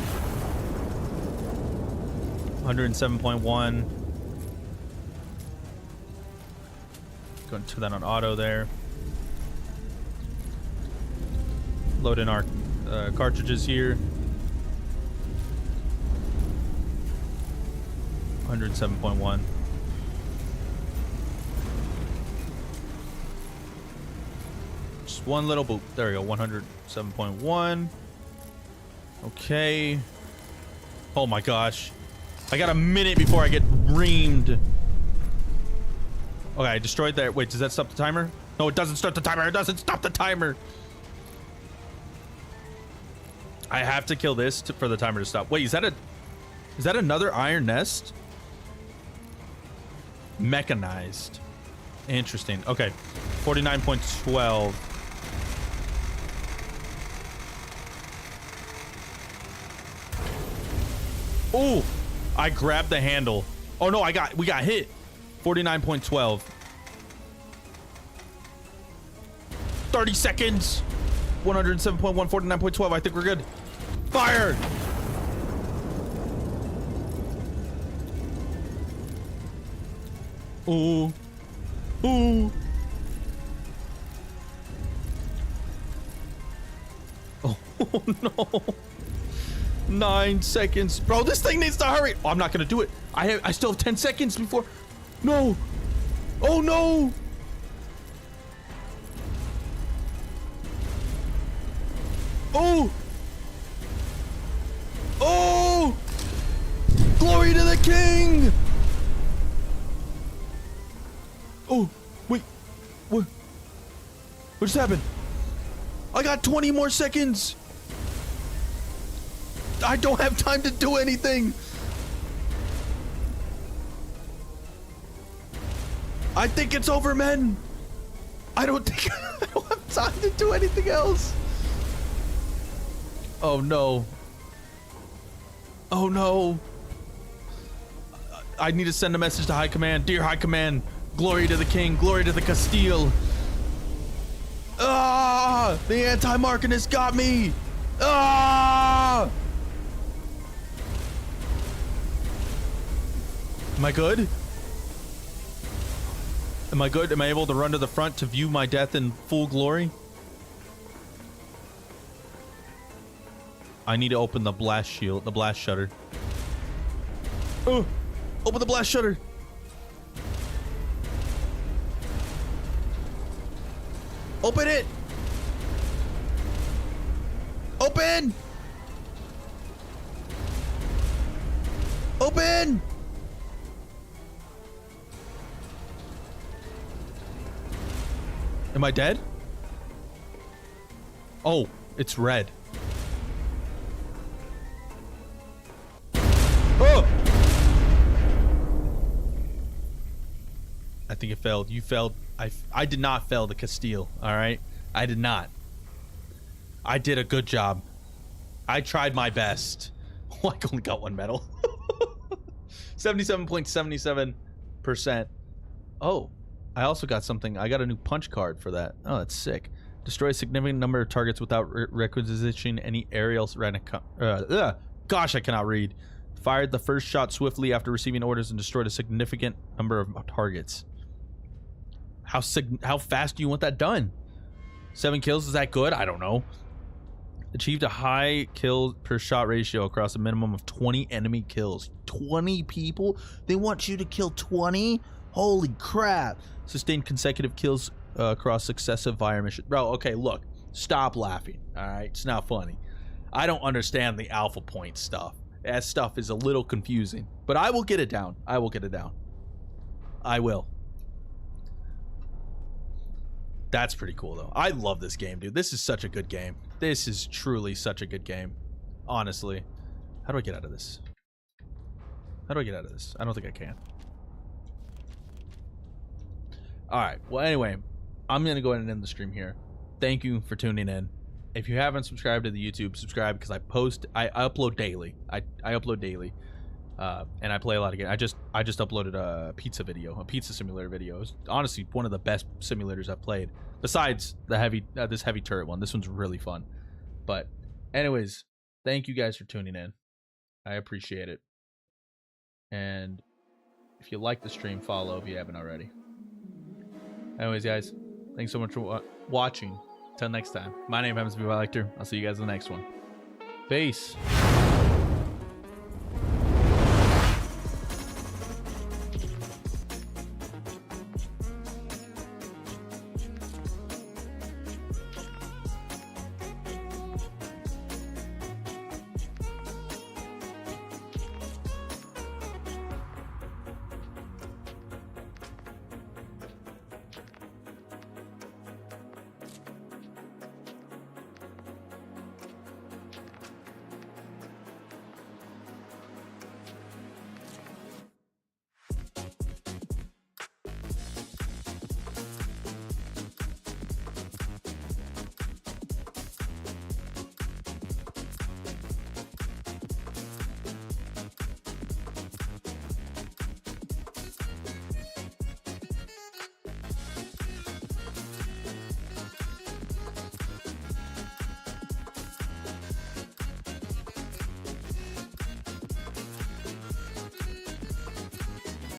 107.1. Going to that on auto there. Load in our cartridges here. 107.1. One little boop. There we go. 107.1. Okay. Oh my gosh. I got a minute before I get reamed. Okay, I destroyed that. Wait, does that stop the timer? No, it doesn't start the timer. It doesn't stop the timer. I have to kill this for the timer to stop. Wait, is that another iron nest? Mechanized. Interesting. Okay. 49.12. Oh, I grabbed the handle. Oh no, we got hit. 49.12. 30 seconds. 107.1, 49.12. I think we're good. Fire. Ooh. Oh no. 9 seconds. Bro, this thing needs to hurry. Oh, I'm not gonna do it. I still have 10 seconds before. No. Oh no. Oh. Oh. Glory to the king. Oh, wait. What just happened? I got 20 more seconds. I don't have time to do anything. I think it's over, men. I don't have time to do anything else. Oh no. Oh no. I need to send a message to High Command. Dear High Command, glory to the king, glory to the Castile. Ah! The anti-Markinist got me! Ah! Am I good? Am I good? Am I able to run to the front to view my death in full glory? I need to open the blast shield, the blast shutter. Oh! Open the blast shutter! Open it! Open! Open! Am I dead? Oh, it's red. Oh! I think it failed. You failed. I did not fail the Castile, all right? I did not. I did a good job. I tried my best. Oh, I only got one medal. 77.77%. Oh, I also got something. I got a new punch card for that. Oh, that's sick. Destroy a significant number of targets without requisitioning any aerial... Gosh, I cannot read. Fired the first shot swiftly after receiving orders and destroyed a significant number of targets. How fast do you want that done? 7 kills, is that good? I don't know. Achieved a high kill per shot ratio across a minimum of 20 enemy kills. 20 people? They want you to kill 20? Holy crap. Sustained consecutive kills across successive fire missions. Bro, okay, look. Stop laughing, alright? It's not funny. I don't understand the alpha point stuff. That stuff is a little confusing. But I will get it down. I will get it down. I will. That's pretty cool, though. I love this game, dude. This is such a good game. This is truly such a good game. Honestly. How do I get out of this? How do I get out of this? I don't think I can. Alright. Well, anyway. I'm going to go ahead and end the stream here. Thank you for tuning in. If you haven't subscribed to the YouTube, subscribe because I upload daily. I upload daily. And I play a lot of games. I just uploaded a pizza video, a pizza simulator video. It's honestly one of the best simulators I've played. Besides the this heavy turret one. This one's really fun. But anyways, thank you guys for tuning in. I appreciate it. And if you like the stream, follow if you haven't already. Anyways, guys, thanks so much for watching. Till next time. My name happens to be Vilector. I'll see you guys in the next one. Peace.